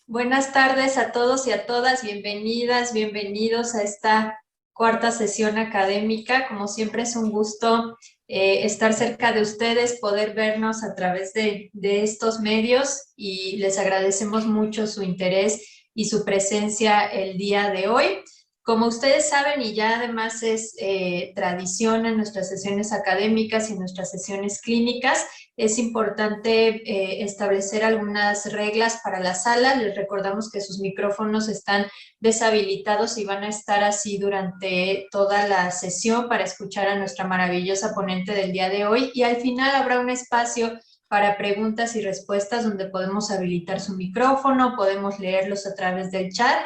Buenas tardes a todos y a todas, bienvenidas, bienvenidos a esta cuarta sesión académica. Como siempre es un gusto estar cerca de ustedes, poder vernos a través de estos medios y les agradecemos mucho su interés y su presencia el día de hoy. Como ustedes saben y ya además es tradición en nuestras sesiones académicas y nuestras sesiones clínicas, es importante establecer algunas reglas para la sala. Les recordamos que sus micrófonos están deshabilitados y van a estar así durante toda la sesión para escuchar a nuestra maravillosa ponente del día de hoy. Y al final habrá un espacio para preguntas y respuestas donde podemos habilitar su micrófono, podemos leerlos a través del chat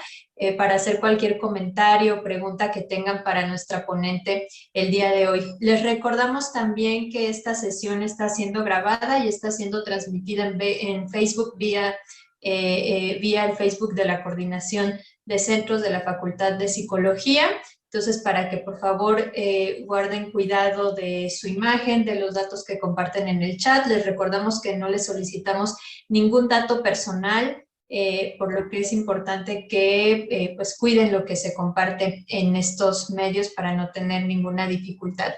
para hacer cualquier comentario o pregunta que tengan para nuestra ponente el día de hoy. Les recordamos también que esta sesión está siendo grabada y está siendo transmitida en Facebook vía el Facebook de la Coordinación de Centros de la Facultad de Psicología. Entonces, para que por favor guarden cuidado de su imagen, de los datos que comparten en el chat. Les recordamos que no les solicitamos ningún dato personal, por lo que es importante que pues cuiden lo que se comparte en estos medios para no tener ninguna dificultad.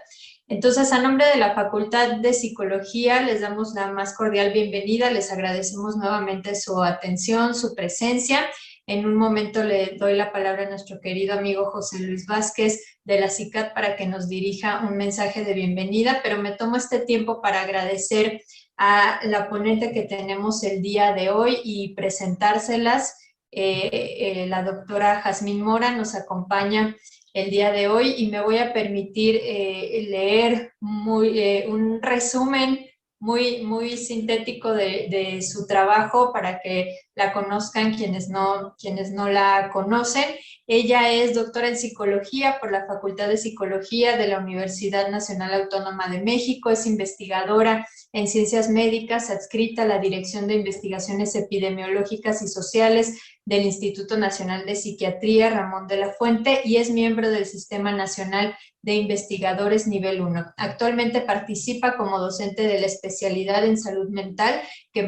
Entonces, a nombre de la Facultad de Psicología, les damos la más cordial bienvenida, les agradecemos nuevamente su atención, su presencia. En un momento le doy la palabra a nuestro querido amigo José Luis Vázquez de la CICAD para que nos dirija un mensaje de bienvenida, pero me tomo este tiempo para agradecer a la ponente que tenemos el día de hoy y presentárselas. La doctora Jazmín Mora nos acompaña el día de hoy y me voy a permitir leer un resumen muy sintético de su trabajo para que la conozcan quienes no la conocen. Ella es doctora en psicología por la Facultad de Psicología de la Universidad Nacional Autónoma de México, es investigadora en ciencias médicas, adscrita a la Dirección de Investigaciones Epidemiológicas y Sociales del Instituto Nacional de Psiquiatría Ramón de la Fuente y es miembro del Sistema Nacional de Investigadores Nivel 1. Actualmente participa como docente de la especialidad en salud mental que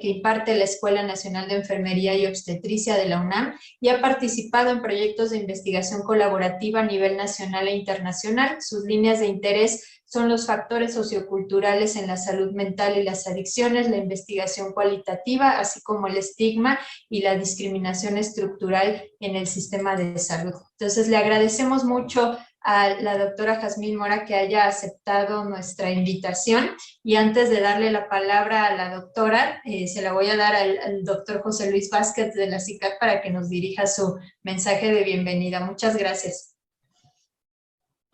imparte la Escuela Nacional de Enfermería y Obstetricia de la UNAM y ha participado en proyectos de investigación colaborativa a nivel nacional e internacional. Sus líneas de interés son los factores socioculturales en la salud mental y las adicciones, la investigación cualitativa, así como el estigma y la discriminación estructural en el sistema de salud. Entonces, le agradecemos mucho a la doctora Jazmín Mora que haya aceptado nuestra invitación y antes de darle la palabra a la doctora, se la voy a dar al doctor José Luis Vázquez de la CICAD para que nos dirija su mensaje de bienvenida. Muchas gracias.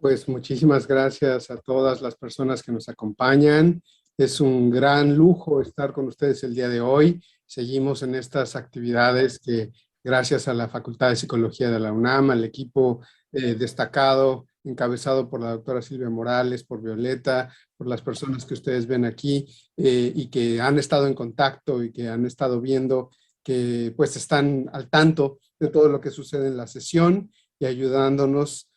Pues muchísimas gracias a todas las personas que nos acompañan. Es un gran lujo estar con ustedes el día de hoy. Seguimos en estas actividades que gracias a la Facultad de Psicología de la UNAM, al equipo destacado, encabezado por la doctora Silvia Morales, por Violeta, por las personas que ustedes ven aquí y que han estado en contacto y que han estado viendo que pues están al tanto de todo lo que sucede en la sesión y ayudándonos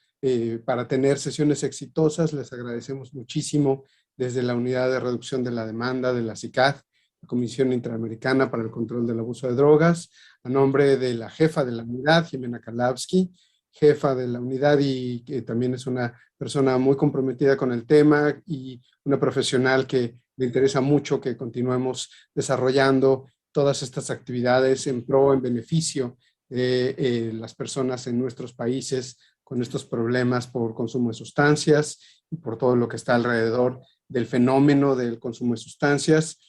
para tener sesiones exitosas. Les agradecemos muchísimo desde la Unidad de Reducción de la Demanda de la CICAD, la Comisión Interamericana para el Control del Abuso de Drogas, a nombre de la jefa de la unidad, Jimena Kalavsky, jefa de la unidad y que también es una persona muy comprometida con el tema y una profesional que le interesa mucho que continuemos desarrollando todas estas actividades en pro, en beneficio de las personas en nuestros países con estos problemas por consumo de sustancias y por todo lo que está alrededor del fenómeno del consumo de sustancias.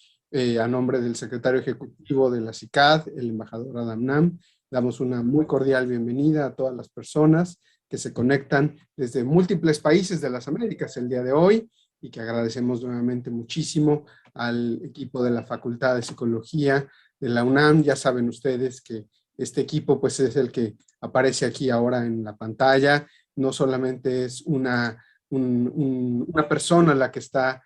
A nombre del secretario ejecutivo de la CICAD, el embajador Adam Nam, damos una muy cordial bienvenida a todas las personas que se conectan desde múltiples países de las Américas el día de hoy y que agradecemos nuevamente muchísimo al equipo de la Facultad de Psicología de la UNAM. Ya saben ustedes que este equipo pues es el que aparece aquí ahora en la pantalla. No solamente es una persona la que está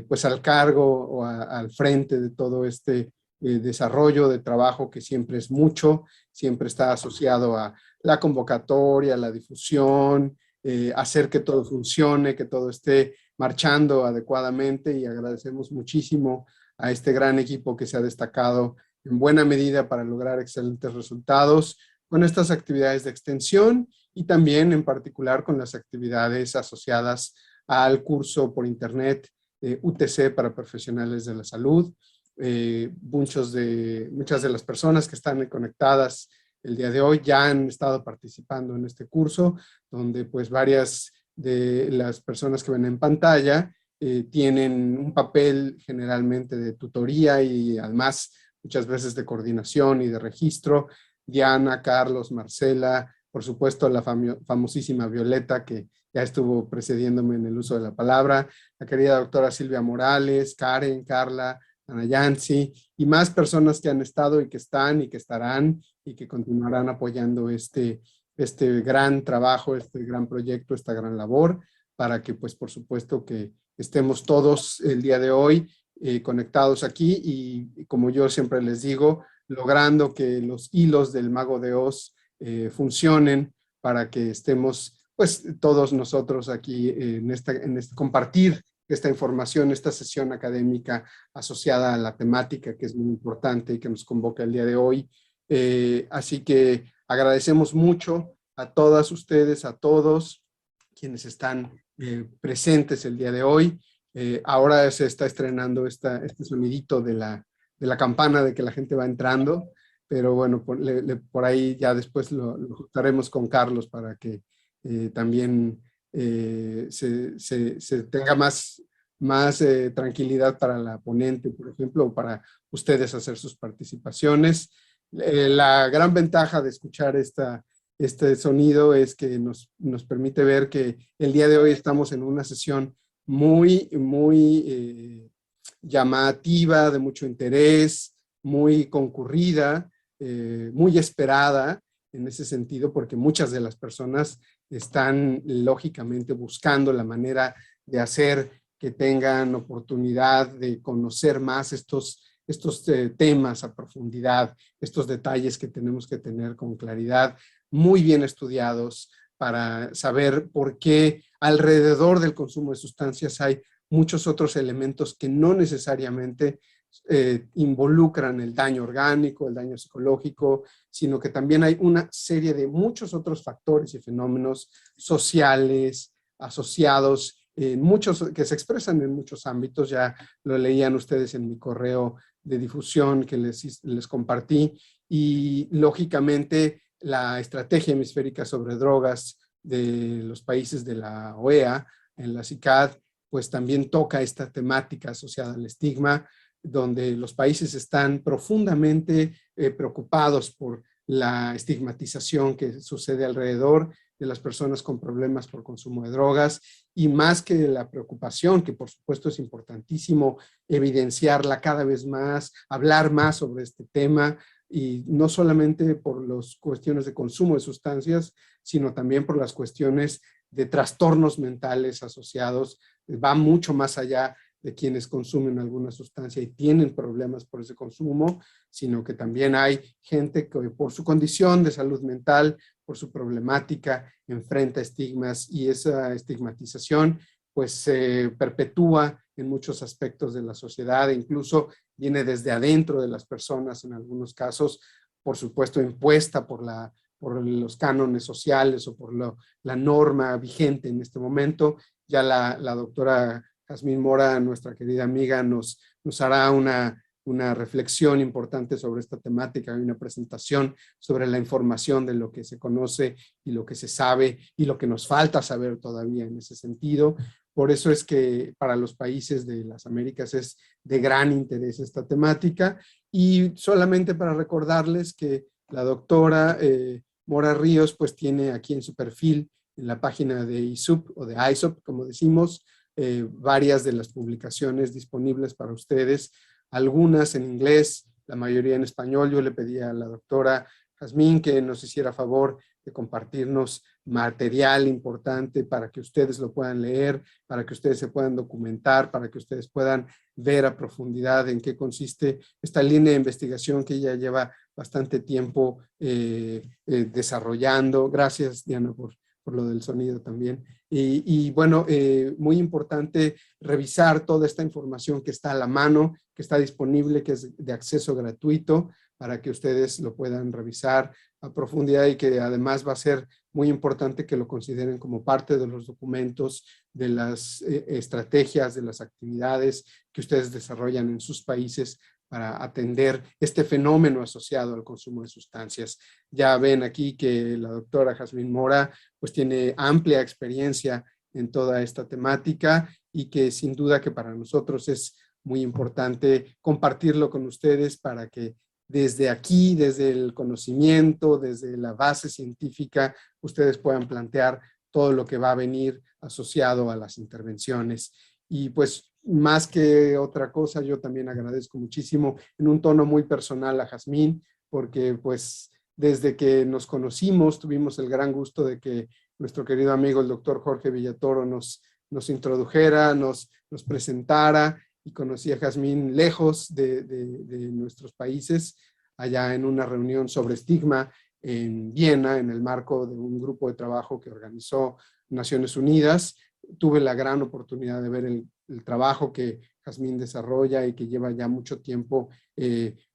pues al cargo o al frente de todo este desarrollo de trabajo que siempre es mucho, siempre está asociado a la convocatoria, la difusión, hacer que todo funcione, que todo esté marchando adecuadamente y agradecemos muchísimo a este gran equipo que se ha destacado en buena medida para lograr excelentes resultados con estas actividades de extensión y también en particular con las actividades asociadas al curso por internet UTC para profesionales de la salud. Muchas de las personas que están conectadas el día de hoy ya han estado participando en este curso, donde pues varias de las personas que ven en pantalla tienen un papel generalmente de tutoría y además muchas veces de coordinación y de registro. Diana, Carlos, Marcela, por supuesto la famosísima Violeta, que ya estuvo precediéndome en el uso de la palabra, la querida doctora Silvia Morales, Karen, Carla, Ana Yancy y más personas que han estado y que están y que estarán y que continuarán apoyando este gran trabajo, este gran proyecto, esta gran labor, para que pues por supuesto que estemos todos el día de hoy conectados aquí y como yo siempre les digo, logrando que los hilos del Mago de Oz funcionen para que estemos pues todos nosotros aquí en compartir esta información, esta sesión académica asociada a la temática que es muy importante y que nos convoca el día de hoy. Así que agradecemos mucho a todas ustedes, a todos quienes están presentes el día de hoy. Ahora se está estrenando este sonidito de la campana de que la gente va entrando, pero bueno, por ahí ya después lo ajustaremos con Carlos para que también se tenga más tranquilidad para la ponente, por ejemplo, o para ustedes hacer sus participaciones. La gran ventaja de escuchar este sonido es que nos permite ver que el día de hoy estamos en una sesión muy llamativa, de mucho interés, muy concurrida, muy esperada en ese sentido, porque muchas de las personas están lógicamente buscando la manera de hacer que tengan oportunidad de conocer más estos temas a profundidad, estos detalles que tenemos que tener con claridad, muy bien estudiados para saber por qué alrededor del consumo de sustancias hay muchos otros elementos que no necesariamente involucran el daño orgánico, el daño psicológico, sino que también hay una serie de muchos otros factores y fenómenos sociales asociados que se expresan en muchos ámbitos. Ya lo leían ustedes en mi correo de difusión que les compartí, y lógicamente la estrategia hemisférica sobre drogas de los países de la OEA, en la CICAD, pues también toca esta temática asociada al estigma, donde los países están profundamente preocupados por la estigmatización que sucede alrededor de las personas con problemas por consumo de drogas, y más que la preocupación, que por supuesto es importantísimo evidenciarla cada vez más, hablar más sobre este tema, y no solamente por las cuestiones de consumo de sustancias, sino también por las cuestiones de trastornos mentales asociados. Va mucho más allá de quienes consumen alguna sustancia y tienen problemas por ese consumo, sino que también hay gente que por su condición de salud mental, por su problemática, enfrenta estigmas, y esa estigmatización pues se perpetúa en muchos aspectos de la sociedad e incluso viene desde adentro de las personas en algunos casos, por supuesto impuesta por los cánones sociales o por la norma vigente en este momento. Ya la doctora Jazmín Mora, nuestra querida amiga, nos hará una reflexión importante sobre esta temática y una presentación sobre la información de lo que se conoce y lo que se sabe y lo que nos falta saber todavía en ese sentido. Por eso es que para los países de las Américas es de gran interés esta temática, y solamente para recordarles que la doctora Mora Ríos pues tiene aquí en su perfil, en la página de ISUP o de ISOP, como decimos, varias de las publicaciones disponibles para ustedes, algunas en inglés, la mayoría en español. Yo le pedí a la doctora Jazmín que nos hiciera favor de compartirnos material importante para que ustedes lo puedan leer, para que ustedes se puedan documentar, para que ustedes puedan ver a profundidad en qué consiste esta línea de investigación que ella lleva bastante tiempo desarrollando. Gracias, Diana, por por lo del sonido también. Y bueno, muy importante revisar toda esta información que está a la mano, que está disponible, que es de acceso gratuito, para que ustedes lo puedan revisar a profundidad y que además va a ser muy importante que lo consideren como parte de los documentos, de las estrategias, de las actividades que ustedes desarrollan en sus países para atender este fenómeno asociado al consumo de sustancias. Ya ven aquí que la doctora Jazmín Mora pues tiene amplia experiencia en toda esta temática y que sin duda que para nosotros es muy importante compartirlo con ustedes para que desde aquí, desde el conocimiento, desde la base científica, ustedes puedan plantear todo lo que va a venir asociado a las intervenciones. Y pues más que otra cosa, yo también agradezco muchísimo en un tono muy personal a Jazmín, porque pues desde que nos conocimos tuvimos el gran gusto de que nuestro querido amigo el doctor Jorge Villatoro nos introdujera, nos presentara, y conocí a Jazmín lejos de nuestros países, allá en una reunión sobre estigma en Viena, en el marco de un grupo de trabajo que organizó Naciones Unidas. Tuve la gran oportunidad de ver el trabajo que Jazmín desarrolla y que lleva ya mucho tiempo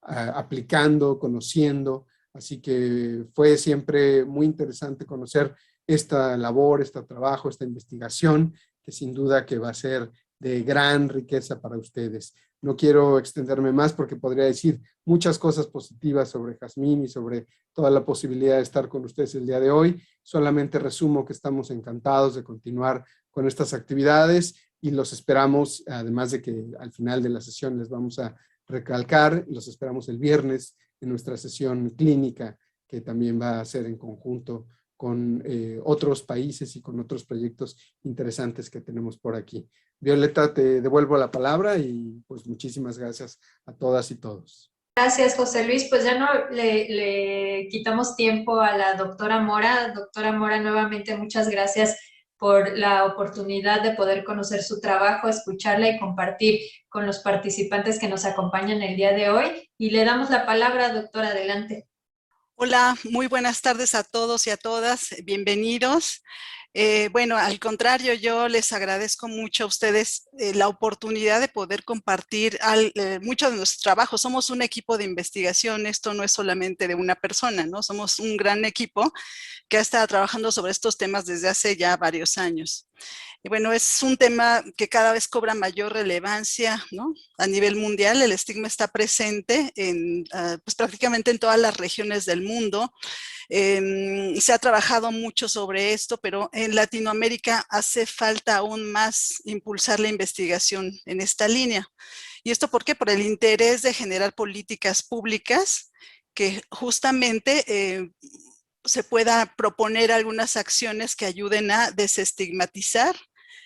aplicando, conociendo, así que fue siempre muy interesante conocer esta labor, este trabajo, esta investigación, que sin duda que va a ser de gran riqueza para ustedes. No quiero extenderme más porque podría decir muchas cosas positivas sobre Jazmín y sobre toda la posibilidad de estar con ustedes el día de hoy. Solamente resumo que estamos encantados de continuar con estas actividades y los esperamos, además de que al final de la sesión les vamos a recalcar, los esperamos el viernes en nuestra sesión clínica, que también va a ser en conjunto con otros países y con otros proyectos interesantes que tenemos por aquí. Violeta, te devuelvo la palabra y pues muchísimas gracias a todas y todos. Gracias, José Luis. Pues ya no le quitamos tiempo a la doctora Mora. Doctora Mora, nuevamente muchas gracias por la oportunidad de poder conocer su trabajo, escucharla y compartir con los participantes que nos acompañan el día de hoy. Y le damos la palabra, doctora, adelante. Hola, muy buenas tardes a todos y a todas. Bienvenidos. Bueno, al contrario, yo les agradezco mucho a ustedes la oportunidad de poder compartir muchos de nuestros trabajos. Somos un equipo de investigación, esto no es solamente de una persona, ¿no? Somos un gran equipo que ha estado trabajando sobre estos temas desde hace ya varios años. Y bueno, es un tema que cada vez cobra mayor relevancia, ¿no? A nivel mundial, el estigma está presente en, pues prácticamente en todas las regiones del mundo. Se ha trabajado mucho sobre esto, pero en Latinoamérica hace falta aún más impulsar la investigación en esta línea. ¿Y esto por qué? Por el interés de generar políticas públicas que justamente se pueda proponer algunas acciones que ayuden a desestigmatizar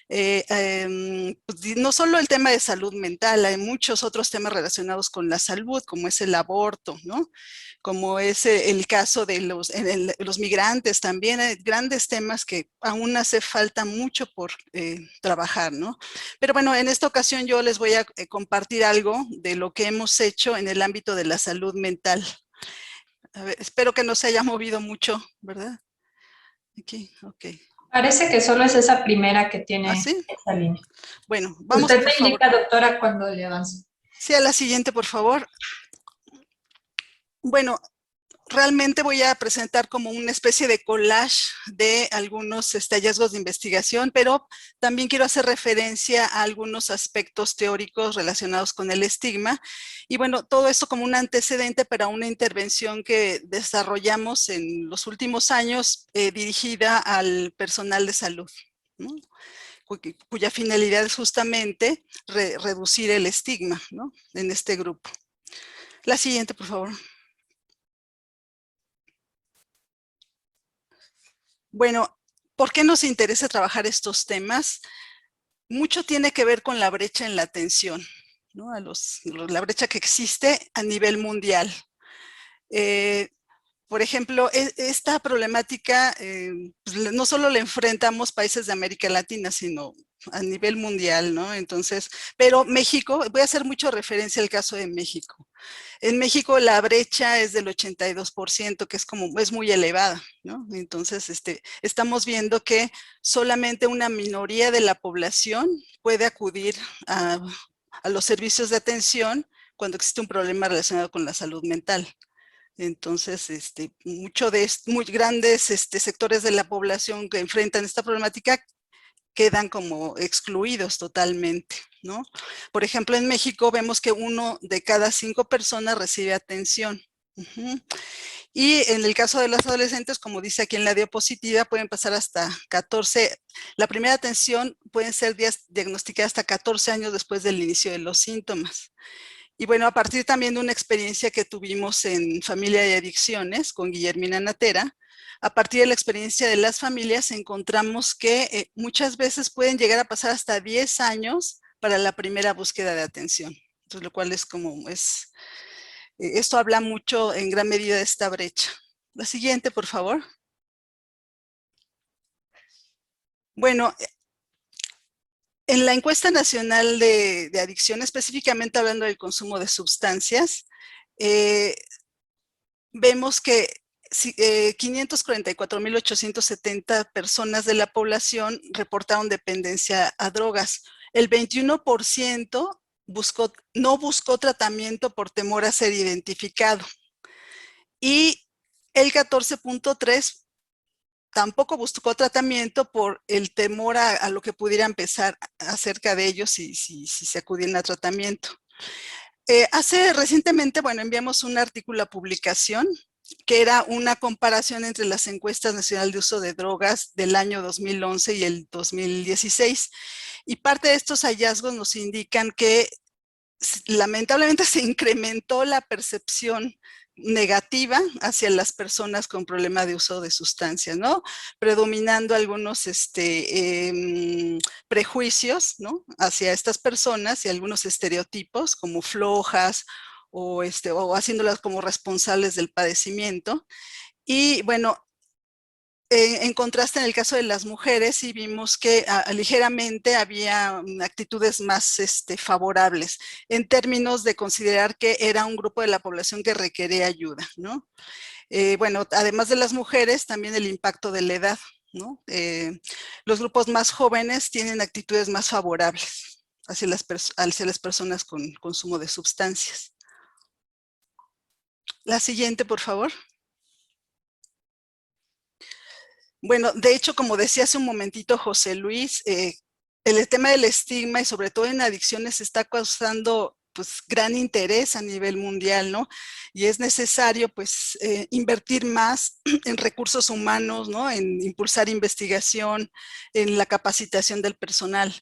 pues, no solo el tema de salud mental, hay muchos otros temas relacionados con la salud, como es el aborto, ¿no? Como es el caso de los migrantes también, hay grandes temas que aún hace falta mucho por trabajar, ¿no? Pero bueno, en esta ocasión yo les voy a compartir algo de lo que hemos hecho en el ámbito de la salud mental. A ver, espero que no se haya movido mucho, ¿verdad? Aquí, ok. Parece que solo es esa primera que ¿Ah, tiene sí? esa línea. Bueno, vamos Usted por me favor. indica, doctora, cuando le avance. Sí, a la siguiente, por favor. Bueno, realmente voy a presentar como una especie de collage de algunos hallazgos de investigación, pero también quiero hacer referencia a algunos aspectos teóricos relacionados con el estigma. Y bueno, todo esto como un antecedente para una intervención que desarrollamos en los últimos años dirigida al personal de salud, ¿no? Cuya finalidad es justamente reducir el estigma, ¿no? En este grupo. La siguiente, por favor. Bueno, ¿por qué nos interesa trabajar estos temas? Mucho tiene que ver con la brecha en la atención, ¿no? La brecha que existe a nivel mundial. Por ejemplo, esta problemática pues, no solo la enfrentamos países de América Latina, sino a nivel mundial, ¿no? Entonces, pero México, voy a hacer mucho referencia al caso de México. En México la brecha es del 82%, que es muy elevada, ¿no? Entonces, estamos viendo que solamente una minoría de la población puede acudir a los servicios de atención cuando existe un problema relacionado con la salud mental. Entonces, muy grandes sectores de la población que enfrentan esta problemática quedan como excluidos totalmente, ¿no? Por ejemplo, en México vemos que 1 de cada 5 personas recibe atención. Y en el caso de los adolescentes, como dice aquí en la diapositiva, pueden pasar hasta 14, la primera atención puede ser diagnosticada hasta 14 años después del inicio de los síntomas. Y bueno, a partir también de una experiencia que tuvimos en Familia y Adicciones con Guillermina Natera, a partir de la experiencia de las familias encontramos que muchas veces pueden llegar a pasar hasta 10 años para la primera búsqueda de atención. Entonces, lo cual esto habla mucho en gran medida de esta brecha. La siguiente, por favor. Bueno, en la encuesta nacional de adicción, específicamente hablando del consumo de sustancias, vemos que 544,870 personas de la población reportaron dependencia a drogas. El 21% no buscó tratamiento por temor a ser identificado. Y el 14,3% tampoco buscó tratamiento por el temor a lo que pudiera empezar acerca de ellos si se acudían a tratamiento. Recientemente, bueno, enviamos un artículo a publicación que era una comparación entre las encuestas nacionales de uso de drogas del año 2011 y el 2016. Y parte de estos hallazgos nos indican que lamentablemente se incrementó la percepción negativa hacia las personas con problema de uso de sustancias, ¿no? Predominando algunos prejuicios, ¿no? Hacia estas personas y algunos estereotipos como flojas o haciéndolas como responsables del padecimiento. Y bueno, en contraste, en el caso de las mujeres, sí vimos que ligeramente había actitudes más favorables en términos de considerar que era un grupo de la población que requería ayuda, ¿no? Bueno, además de las mujeres, también el impacto de la edad, ¿no? Los grupos más jóvenes tienen actitudes más favorables hacia las personas con consumo de sustancias. La siguiente, por favor. Bueno, de hecho, como decía hace un momentito José Luis, el tema del estigma y sobre todo en adicciones está causando pues gran interés a nivel mundial, ¿no? Y es necesario pues invertir más en recursos humanos, ¿no? En impulsar investigación, en la capacitación del personal.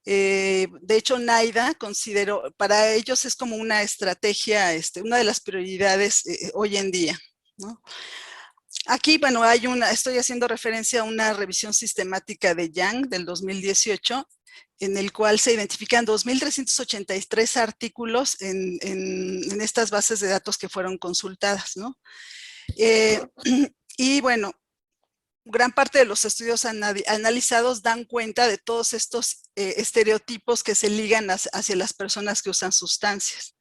De hecho, NAIDA consideró, para ellos es como una estrategia, una de las prioridades hoy en día, ¿no? Aquí, bueno, estoy haciendo referencia a una revisión sistemática de Young del 2018, en el cual se identifican 2,383 artículos en estas bases de datos que fueron consultadas, ¿no? Y bueno, gran parte de los estudios analizados dan cuenta de todos estos estereotipos que se ligan hacia las personas que usan sustancias.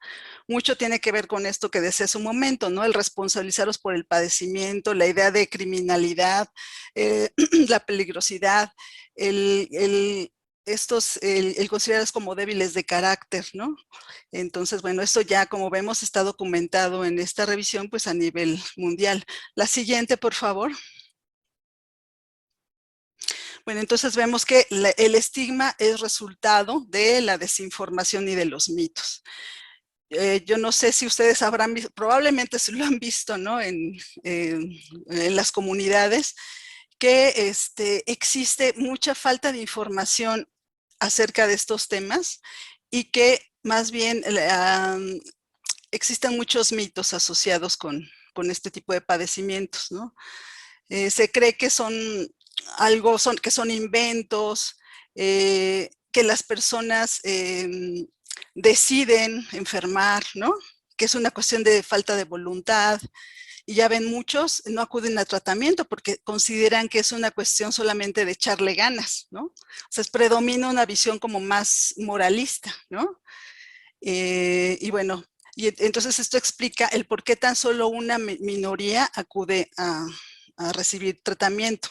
Mucho tiene que ver con esto que decía hace un momento, ¿no? El responsabilizarlos por el padecimiento, la idea de criminalidad, la peligrosidad, el considerarlos como débiles de carácter, ¿no? Entonces, bueno, esto ya, como vemos, está documentado en esta revisión, pues a nivel mundial. La siguiente, por favor. Bueno, entonces vemos que el estigma es resultado de la desinformación y de los mitos. Yo no sé si ustedes habrán visto, probablemente se lo han visto, ¿no? En las comunidades, que existe mucha falta de información acerca de estos temas y que más bien existen muchos mitos asociados con este tipo de padecimientos, ¿no? Se cree que que son inventos, que las personas deciden enfermar, ¿no? Que es una cuestión de falta de voluntad y ya ven, muchos no acuden a tratamiento porque consideran que es una cuestión solamente de echarle ganas, ¿no? O sea, predomina una visión como más moralista, ¿no? Y bueno, entonces esto explica el por qué tan solo una minoría acude a recibir tratamiento.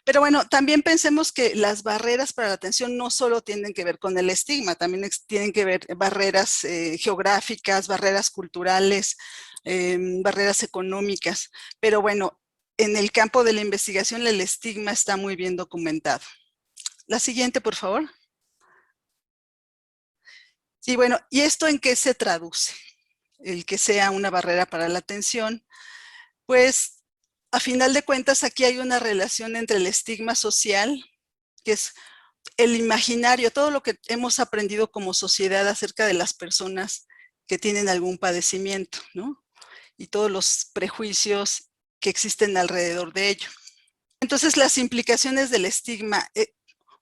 Pero bueno, también pensemos que las barreras para la atención no solo tienen que ver con el estigma, también tienen que ver barreras geográficas, barreras culturales, barreras económicas. Pero bueno, en el campo de la investigación el estigma está muy bien documentado. La siguiente, por favor. Sí, bueno, ¿y esto en qué se traduce? El que sea una barrera para la atención. Pues, a final de cuentas, aquí hay una relación entre el estigma social, que es el imaginario, todo lo que hemos aprendido como sociedad acerca de las personas que tienen algún padecimiento, ¿no? Y todos los prejuicios que existen alrededor de ello. Entonces, las implicaciones del estigma,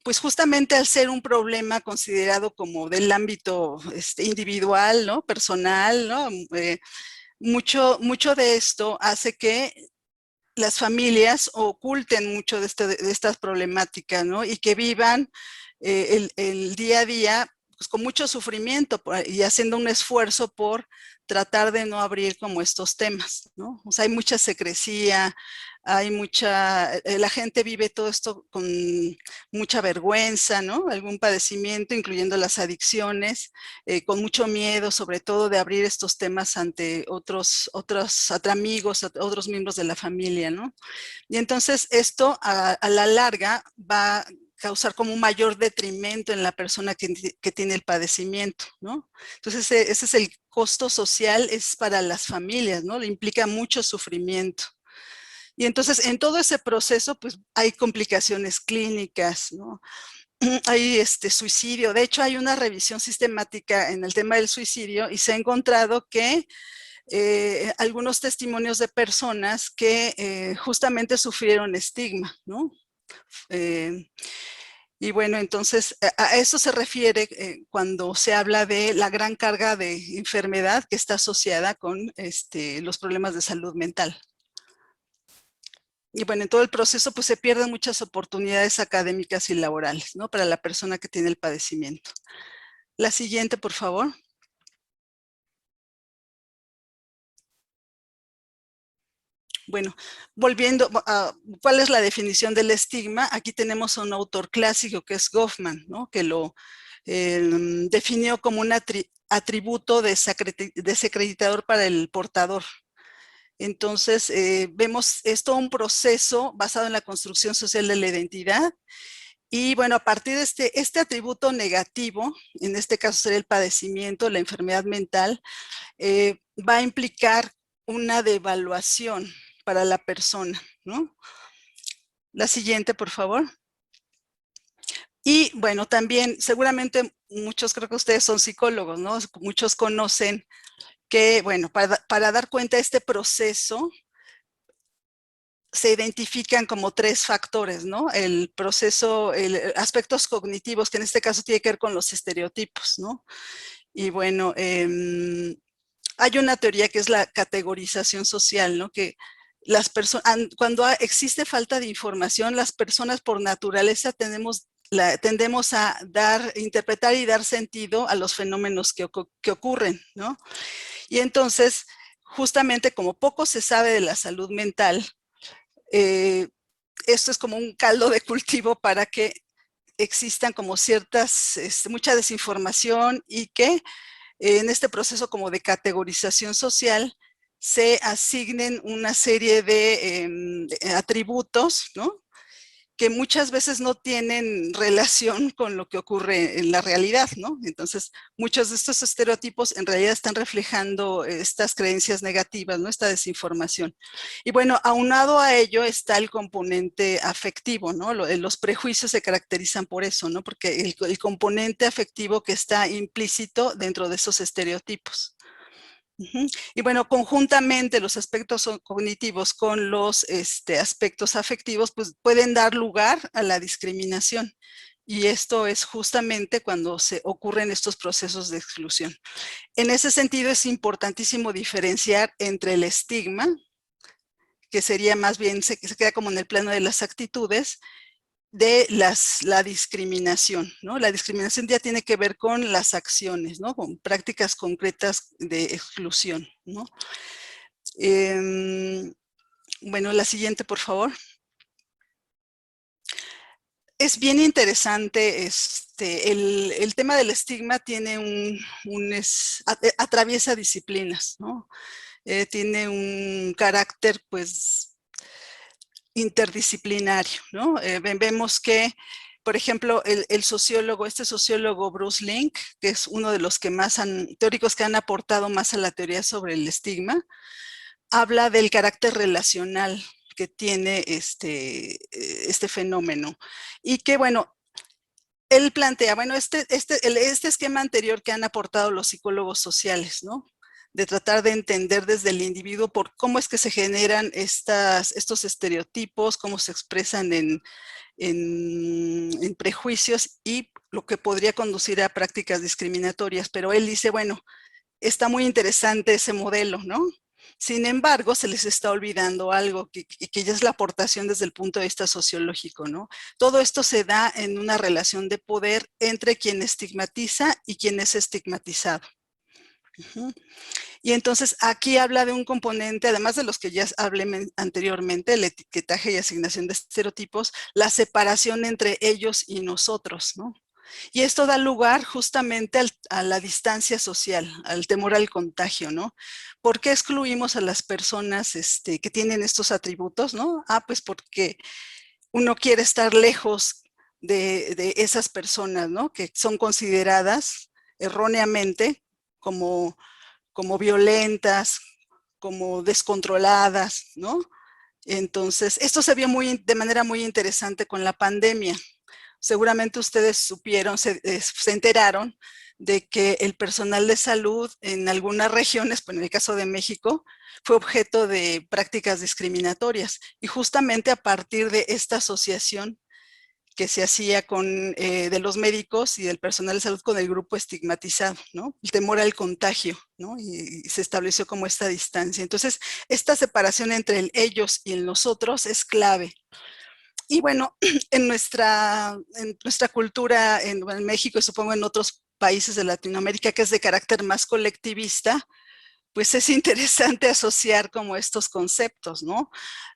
pues justamente al ser un problema considerado como del ámbito individual, ¿no? Personal, ¿no? Mucho de esto hace que las familias oculten mucho de estas problemáticas, ¿no? Y que vivan el día a día pues, con mucho sufrimiento y haciendo un esfuerzo por tratar de no abrir como estos temas, ¿no? O sea, hay mucha secrecía, hay la gente vive todo esto con mucha vergüenza, ¿no? Algún padecimiento, incluyendo las adicciones, con mucho miedo, sobre todo de abrir estos temas ante otros amigos, otros miembros de la familia, ¿no? Y entonces esto a la larga va a causar como un mayor detrimento en la persona que tiene el padecimiento, ¿no? Entonces ese es el costo social, es para las familias, ¿no? Le implica mucho sufrimiento. Y entonces en todo ese proceso pues hay complicaciones clínicas, ¿no? Hay suicidio. De hecho, hay una revisión sistemática en el tema del suicidio y se ha encontrado que algunos testimonios de personas que justamente sufrieron estigma, ¿no? Y bueno, entonces a eso se refiere cuando se habla de la gran carga de enfermedad que está asociada con los problemas de salud mental. Y bueno, en todo el proceso pues se pierden muchas oportunidades académicas y laborales, ¿no? Para la persona que tiene el padecimiento. La siguiente, por favor. Bueno, volviendo a cuál es la definición del estigma, aquí tenemos a un autor clásico que es Goffman, ¿no? Que lo definió como un atributo desacreditador para el portador. Entonces, vemos esto un proceso basado en la construcción social de la identidad. Y bueno, a partir de este atributo negativo, en este caso sería el padecimiento, la enfermedad mental, va a implicar una devaluación para la persona, ¿no? La siguiente, por favor. Y bueno, también seguramente muchos, creo que ustedes son psicólogos, ¿no? Muchos conocen que, bueno, para dar cuenta de este proceso, se identifican como tres factores, ¿no? El proceso, aspectos cognitivos, que en este caso tiene que ver con los estereotipos, ¿no? Y bueno, hay una teoría que es la categorización social, ¿no? Que las personas, cuando existe falta de información, las personas por naturaleza tendemos a interpretar y dar sentido a los fenómenos que ocurren, ¿no? Y entonces, justamente como poco se sabe de la salud mental, esto es como un caldo de cultivo para que existan como mucha desinformación y que en este proceso como de categorización social se asignen una serie de atributos, ¿no? Que muchas veces no tienen relación con lo que ocurre en la realidad, ¿no? Entonces, muchos de estos estereotipos en realidad están reflejando estas creencias negativas, ¿no? Esta desinformación. Y bueno, aunado a ello está el componente afectivo, ¿no? Los prejuicios se caracterizan por eso, ¿no? Porque el componente afectivo que está implícito dentro de esos estereotipos. Y bueno, conjuntamente los aspectos cognitivos con los aspectos afectivos, pues pueden dar lugar a la discriminación. Y esto es justamente cuando se ocurren estos procesos de exclusión. En ese sentido es importantísimo diferenciar entre el estigma que sería más bien, se queda como en el plano de las actitudes, de la discriminación, ¿no? La discriminación ya tiene que ver con las acciones, ¿no? Con prácticas concretas de exclusión, ¿no? Bueno, la siguiente, por favor. Es bien interesante, el tema del estigma tiene atraviesa disciplinas, ¿no? Tiene un carácter, pues, interdisciplinario, ¿no? Vemos que, por ejemplo, el sociólogo, este sociólogo Bruce Link, que es uno de los que teóricos que han aportado más a la teoría sobre el estigma, habla del carácter relacional que tiene este fenómeno. Y que, bueno, él plantea, bueno, este esquema anterior que han aportado los psicólogos sociales, ¿no? De tratar de entender desde el individuo por cómo es que se generan estos estereotipos, cómo se expresan en prejuicios y lo que podría conducir a prácticas discriminatorias. Pero él dice, bueno, está muy interesante ese modelo, ¿no? Sin embargo, se les está olvidando algo, que ya es la aportación desde el punto de vista sociológico, ¿no? Todo esto se da en una relación de poder entre quien estigmatiza y quien es estigmatizado. Y entonces aquí habla de un componente, además de los que ya hablé anteriormente, el etiquetaje y asignación de estereotipos, la separación entre ellos y nosotros, ¿no? Y esto da lugar justamente a la distancia social, al temor al contagio, ¿no? ¿Por qué excluimos a las personas que tienen estos atributos, no? Pues porque uno quiere estar lejos de esas personas, ¿no? Que son consideradas erróneamente como violentas, como descontroladas, ¿no? Entonces, esto se vio de manera muy interesante con la pandemia. Seguramente ustedes supieron, se enteraron de que el personal de salud en algunas regiones, pues en el caso de México, fue objeto de prácticas discriminatorias. Y justamente a partir de esta asociación que se hacía de los médicos y del personal de salud con el grupo estigmatizado, ¿no? El temor al contagio, ¿no? Y se estableció como esta distancia. Entonces, esta separación entre el ellos y el nosotros es clave. Y bueno, en nuestra cultura en México y supongo en otros países de Latinoamérica, que es de carácter más colectivista, pues es interesante asociar como estos conceptos, ¿no?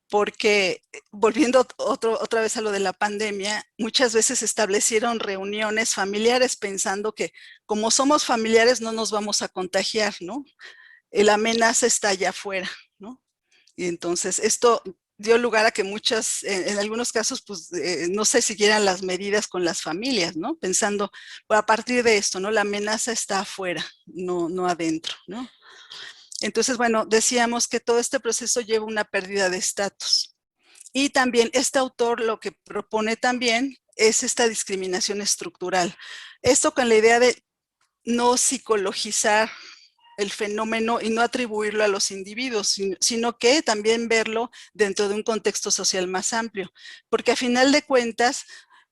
Porque volviendo otra vez a lo de la pandemia, muchas veces se establecieron reuniones familiares pensando que como somos familiares no nos vamos a contagiar, ¿no? La amenaza está allá afuera, ¿no? Y entonces esto dio lugar a que en algunos casos, pues no se siguieran las medidas con las familias, ¿no? Pensando, a partir de esto, ¿no? La amenaza está afuera, no adentro, ¿no? Entonces, bueno, decíamos que todo este proceso lleva una pérdida de estatus. Y también este autor lo que propone también es esta discriminación estructural. Esto con la idea de no psicologizar el fenómeno y no atribuirlo a los individuos, sino que también verlo dentro de un contexto social más amplio. Porque a final de cuentas,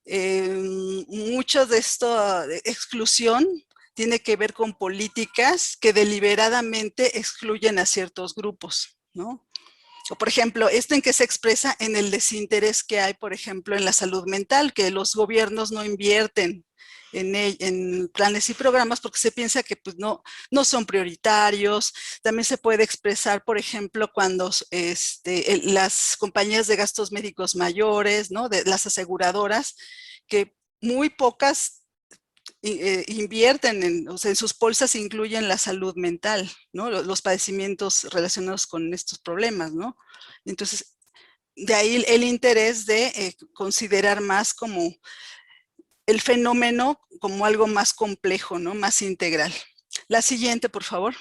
mucho de esta exclusión tiene que ver con políticas que deliberadamente excluyen a ciertos grupos, ¿no? O por ejemplo, esto en que se expresa en el desinterés que hay, por ejemplo, en la salud mental, que los gobiernos no invierten en planes y programas porque se piensa que pues, no son prioritarios. También se puede expresar, por ejemplo, cuando las compañías de gastos médicos mayores, ¿no? De las aseguradoras, que muy pocas invierten, o sea, en sus pólizas incluyen la salud mental, ¿no? Los padecimientos relacionados con estos problemas, ¿no? Entonces, de ahí el interés de considerar más como el fenómeno como algo más complejo, ¿no? Más integral. La siguiente, por favor.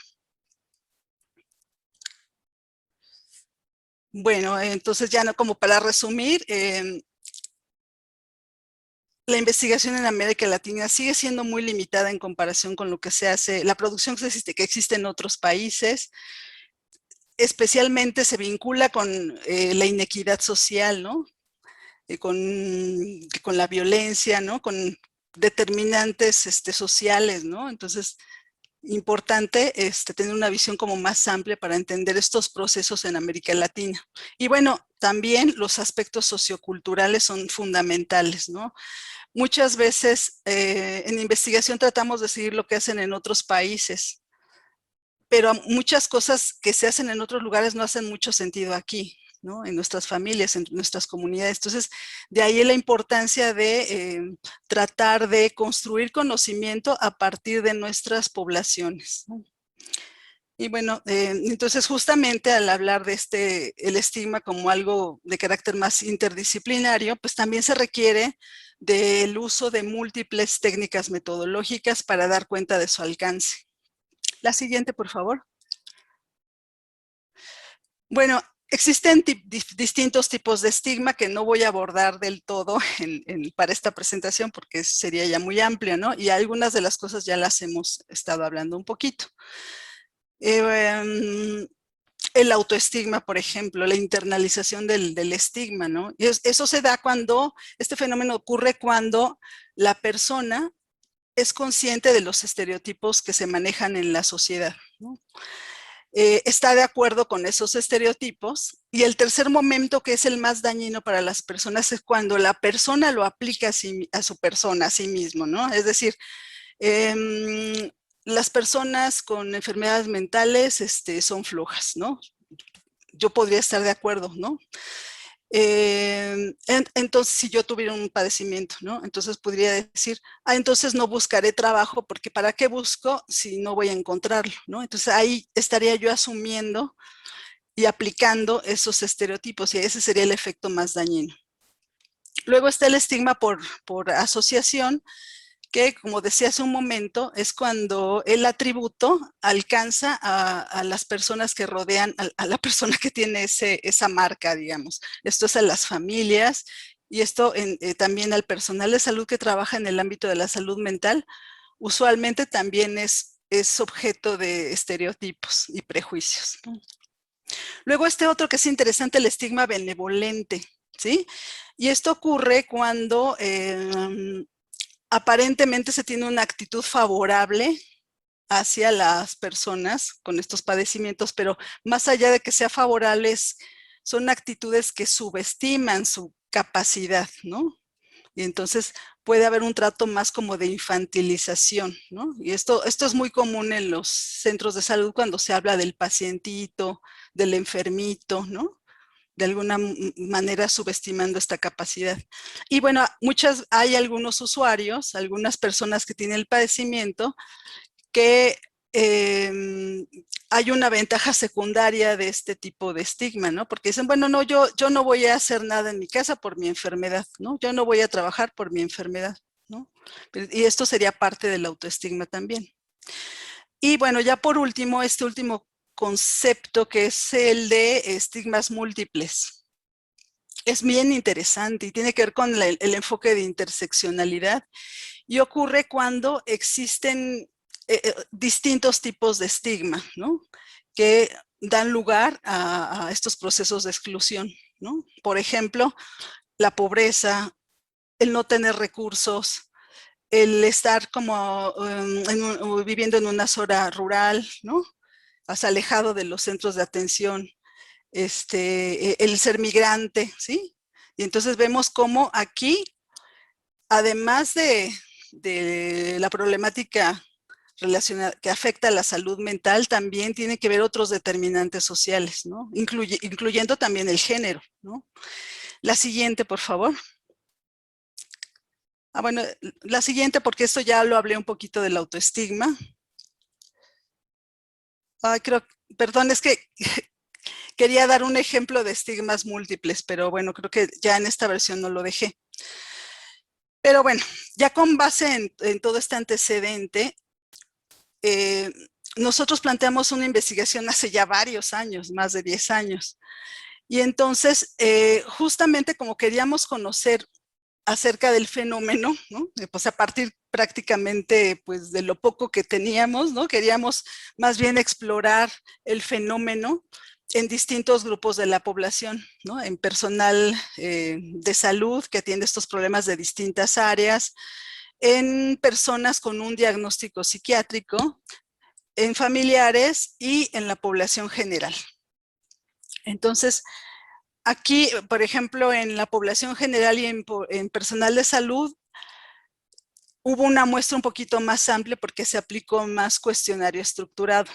Bueno, entonces ya no, como para resumir, la investigación en América Latina sigue siendo muy limitada en comparación con lo que se hace, la producción que existe en otros países. Especialmente se vincula con la inequidad social, ¿no? Con la violencia, ¿no? Con determinantes sociales, ¿no? Entonces, importante tener una visión como más amplia para entender estos procesos en América Latina. Y bueno, también los aspectos socioculturales son fundamentales, ¿no? Muchas veces en investigación tratamos de seguir lo que hacen en otros países, pero muchas cosas que se hacen en otros lugares no hacen mucho sentido aquí, ¿no? En nuestras familias, en nuestras comunidades. Entonces, de ahí la importancia de tratar de construir conocimiento a partir de nuestras poblaciones, ¿no? Y bueno, entonces justamente al hablar de el estigma como algo de carácter más interdisciplinario, pues también se requiere del uso de múltiples técnicas metodológicas para dar cuenta de su alcance. La siguiente, por favor. Bueno, existen distintos tipos de estigma que no voy a abordar del todo para esta presentación porque sería ya muy amplio, ¿no? Y algunas de las cosas ya las hemos estado hablando un poquito. El autoestigma, por ejemplo, la internalización del estigma, ¿no? Y eso se da cuando, este fenómeno ocurre cuando la persona es consciente de los estereotipos que se manejan en la sociedad, ¿no? Está de acuerdo con esos estereotipos. Y el tercer momento, que es el más dañino para las personas, es cuando la persona lo aplica a su persona, a sí mismo, ¿no? Es decir, las personas con enfermedades mentales son flojas, ¿no? Yo podría estar de acuerdo, ¿no? Entonces, si yo tuviera un padecimiento, ¿no? Entonces podría decir, entonces no buscaré trabajo porque ¿para qué busco si no voy a encontrarlo, ¿no? Entonces ahí estaría yo asumiendo y aplicando esos estereotipos y ese sería el efecto más dañino. Luego está el estigma por asociación, que, como decía hace un momento, es cuando el atributo alcanza a las personas que rodean a la persona que tiene esa marca, digamos. Esto es a las familias y esto también al personal de salud que trabaja en el ámbito de la salud mental. Usualmente también es objeto de estereotipos y prejuicios. Luego otro que es interesante, el estigma benevolente, ¿sí? Y esto ocurre cuando aparentemente se tiene una actitud favorable hacia las personas con estos padecimientos, pero más allá de que sea favorables, son actitudes que subestiman su capacidad, ¿no? Y entonces puede haber un trato más como de infantilización, ¿no? Y esto es muy común en los centros de salud cuando se habla del pacientito, del enfermito, ¿no? De alguna manera subestimando esta capacidad. Y bueno, hay algunos usuarios, algunas personas que tienen el padecimiento, que hay una ventaja secundaria de este tipo de estigma, ¿no? Porque dicen, bueno, no, yo no voy a hacer nada en mi casa por mi enfermedad, ¿no? Yo no voy a trabajar por mi enfermedad, ¿no? Y esto sería parte del autoestigma también. Y bueno, ya por último, este último concepto que es el de estigmas múltiples. Es bien interesante y tiene que ver con el enfoque de interseccionalidad y ocurre cuando existen distintos tipos de estigma, ¿no? Que dan lugar a estos procesos de exclusión, ¿no? Por ejemplo, la pobreza, el no tener recursos, el estar como viviendo en una zona rural, ¿no? Alejado de los centros de atención, el ser migrante, ¿sí? Y entonces vemos cómo aquí, además de la problemática relacionada que afecta a la salud mental, también tiene que ver otros determinantes sociales, ¿no? Incluyendo también el género, ¿no? La siguiente, por favor. Bueno, la siguiente, porque esto ya lo hablé un poquito del autoestigma. Perdón, es que quería dar un ejemplo de estigmas múltiples, pero bueno, creo que ya en esta versión no lo dejé. Pero bueno, ya con base en todo este antecedente, nosotros planteamos una investigación hace ya varios años, más de 10 años. Y entonces, justamente como queríamos conocer acerca del fenómeno, ¿no? Pues a partir prácticamente pues, de lo poco que teníamos, ¿no? Queríamos más bien explorar el fenómeno en distintos grupos de la población, ¿no? En personal de salud que atiende estos problemas de distintas áreas, en personas con un diagnóstico psiquiátrico, en familiares y en la población general. Entonces, aquí, por ejemplo, en la población general y en personal de salud, hubo una muestra un poquito más amplia porque se aplicó más cuestionario estructurado.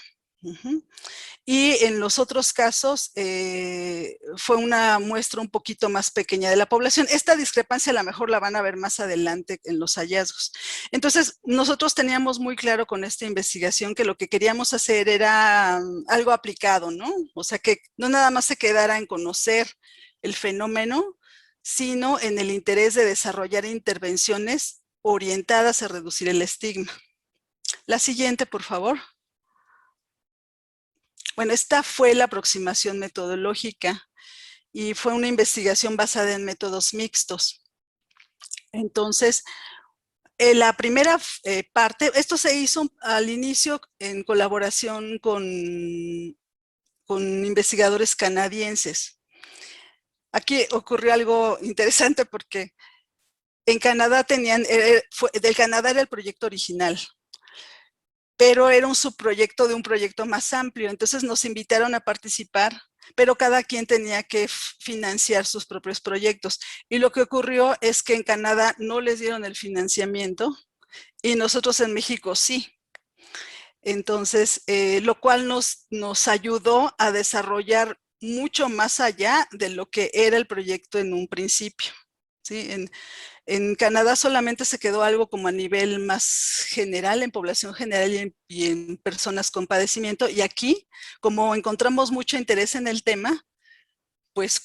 Y en los otros casos fue una muestra un poquito más pequeña de la población. Esta discrepancia a lo mejor la van a ver más adelante en los hallazgos. Entonces, nosotros teníamos muy claro con esta investigación que lo que queríamos hacer era algo aplicado, ¿no? O sea, que no nada más se quedara en conocer el fenómeno, sino en el interés de desarrollar intervenciones orientadas a reducir el estigma. La siguiente, por favor. Bueno, esta fue la aproximación metodológica y fue una investigación basada en métodos mixtos. Entonces, la primera parte, esto se hizo al inicio en colaboración con investigadores canadienses. Aquí ocurrió algo interesante porque en Canadá del Canadá era el proyecto original, pero era un subproyecto de un proyecto más amplio. Entonces nos invitaron a participar, pero cada quien tenía que financiar sus propios proyectos. Y lo que ocurrió es que en Canadá no les dieron el financiamiento y nosotros en México sí. Entonces, lo cual nos ayudó a desarrollar mucho más allá de lo que era el proyecto en un principio. ¿Sí? En Canadá solamente se quedó algo como a nivel más general, en población general y en personas con padecimiento. Y aquí, como encontramos mucho interés en el tema, pues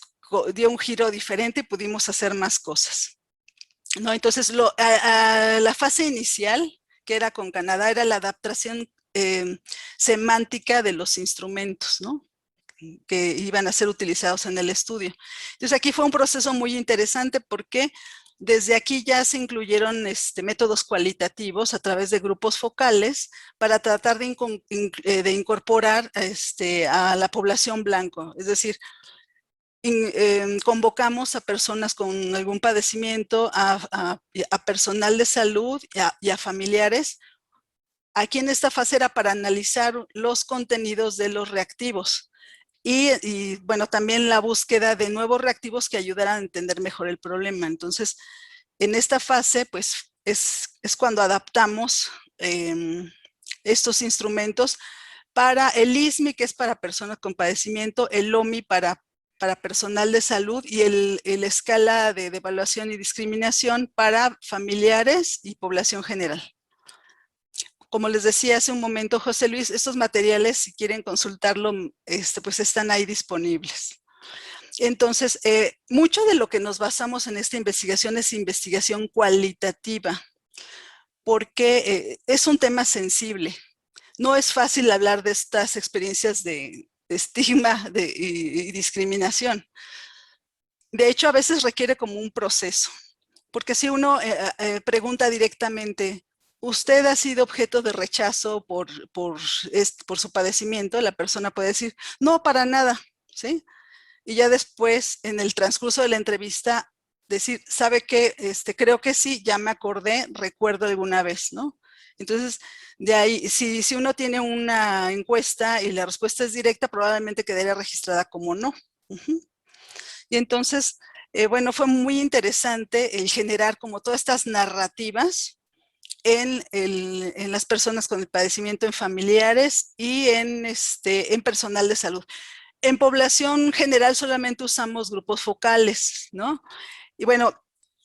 dio un giro diferente y pudimos hacer más cosas, ¿no? Entonces, la fase inicial, que era con Canadá, era la adaptación semántica de los instrumentos, ¿no?, que iban a ser utilizados en el estudio. Entonces, aquí fue un proceso muy interesante porque desde aquí ya se incluyeron métodos cualitativos a través de grupos focales para tratar de incorporar a la población blanco. Es decir, convocamos a personas con algún padecimiento, a personal de salud y a familiares. Aquí en esta fase era para analizar los contenidos de los reactivos. Y bueno, también la búsqueda de nuevos reactivos que ayudaran a entender mejor el problema. Entonces, en esta fase, pues, es cuando adaptamos estos instrumentos para el ISMI, que es para personas con padecimiento, el OMI para personal de salud y el escala de evaluación y discriminación para familiares y población general. Como les decía hace un momento, José Luis, estos materiales, si quieren consultarlo, pues están ahí disponibles. Entonces, mucho de lo que nos basamos en esta investigación es investigación cualitativa, porque es un tema sensible. No es fácil hablar de estas experiencias de estigma y discriminación. De hecho, a veces requiere como un proceso, porque si uno pregunta directamente, ¿usted ha sido objeto de rechazo por su padecimiento? La persona puede decir, no, para nada, ¿sí? Y ya después, en el transcurso de la entrevista, decir, ¿sabe qué? Creo que sí, ya me acordé, recuerdo alguna vez, ¿no? Entonces, de ahí, si uno tiene una encuesta y la respuesta es directa, probablemente quedaría registrada como no. Y entonces, bueno, fue muy interesante el generar como todas estas narrativas en las personas con el padecimiento, en familiares y en personal de salud. En población general solamente usamos grupos focales, ¿no? Y bueno,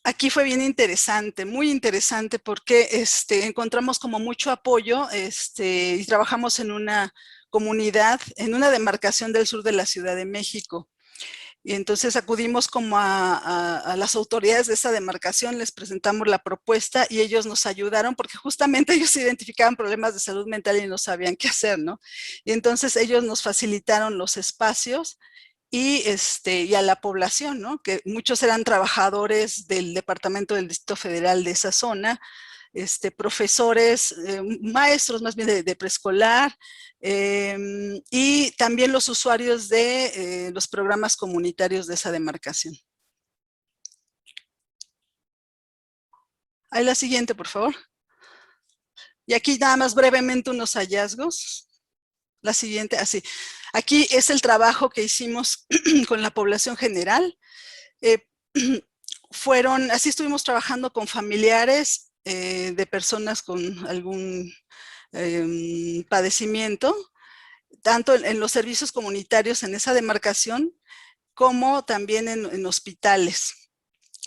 aquí fue bien interesante, muy interesante porque encontramos como mucho apoyo y trabajamos en una comunidad, en una demarcación del sur de la Ciudad de México. Y entonces acudimos como a las autoridades de esa demarcación, les presentamos la propuesta y ellos nos ayudaron porque justamente ellos identificaban problemas de salud mental y no sabían qué hacer, ¿no? Y entonces ellos nos facilitaron los espacios y a la población, ¿no?, que muchos eran trabajadores del Departamento del Distrito Federal de esa zona, profesores, maestros más bien de preescolar, y también los usuarios de los programas comunitarios de esa demarcación. Ahí la siguiente, por favor. Y aquí nada más brevemente unos hallazgos. La siguiente, así. Aquí es el trabajo que hicimos con la población general. Así estuvimos trabajando con familiares de personas con algún padecimiento, tanto en los servicios comunitarios en esa demarcación, como también en hospitales.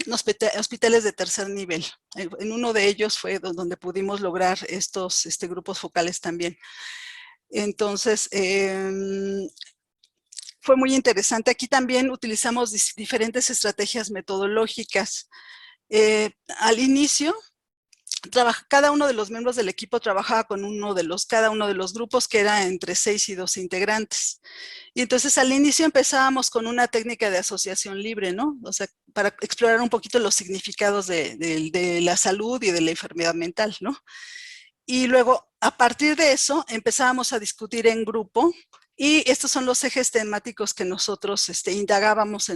Hospitales de tercer nivel. En uno de ellos fue donde pudimos lograr estos grupos focales también. Entonces, fue muy interesante. Aquí también utilizamos diferentes estrategias metodológicas. Al inicio, cada uno de los miembros del equipo trabajaba con cada uno de los grupos, que era entre 6 y 12 integrantes. Y entonces al inicio empezábamos con una técnica de asociación libre, ¿no? O sea, para explorar un poquito los significados de la salud y de la enfermedad mental, ¿no? Y luego, a partir de eso, empezábamos a discutir en grupo, y estos son los ejes temáticos que nosotros indagábamos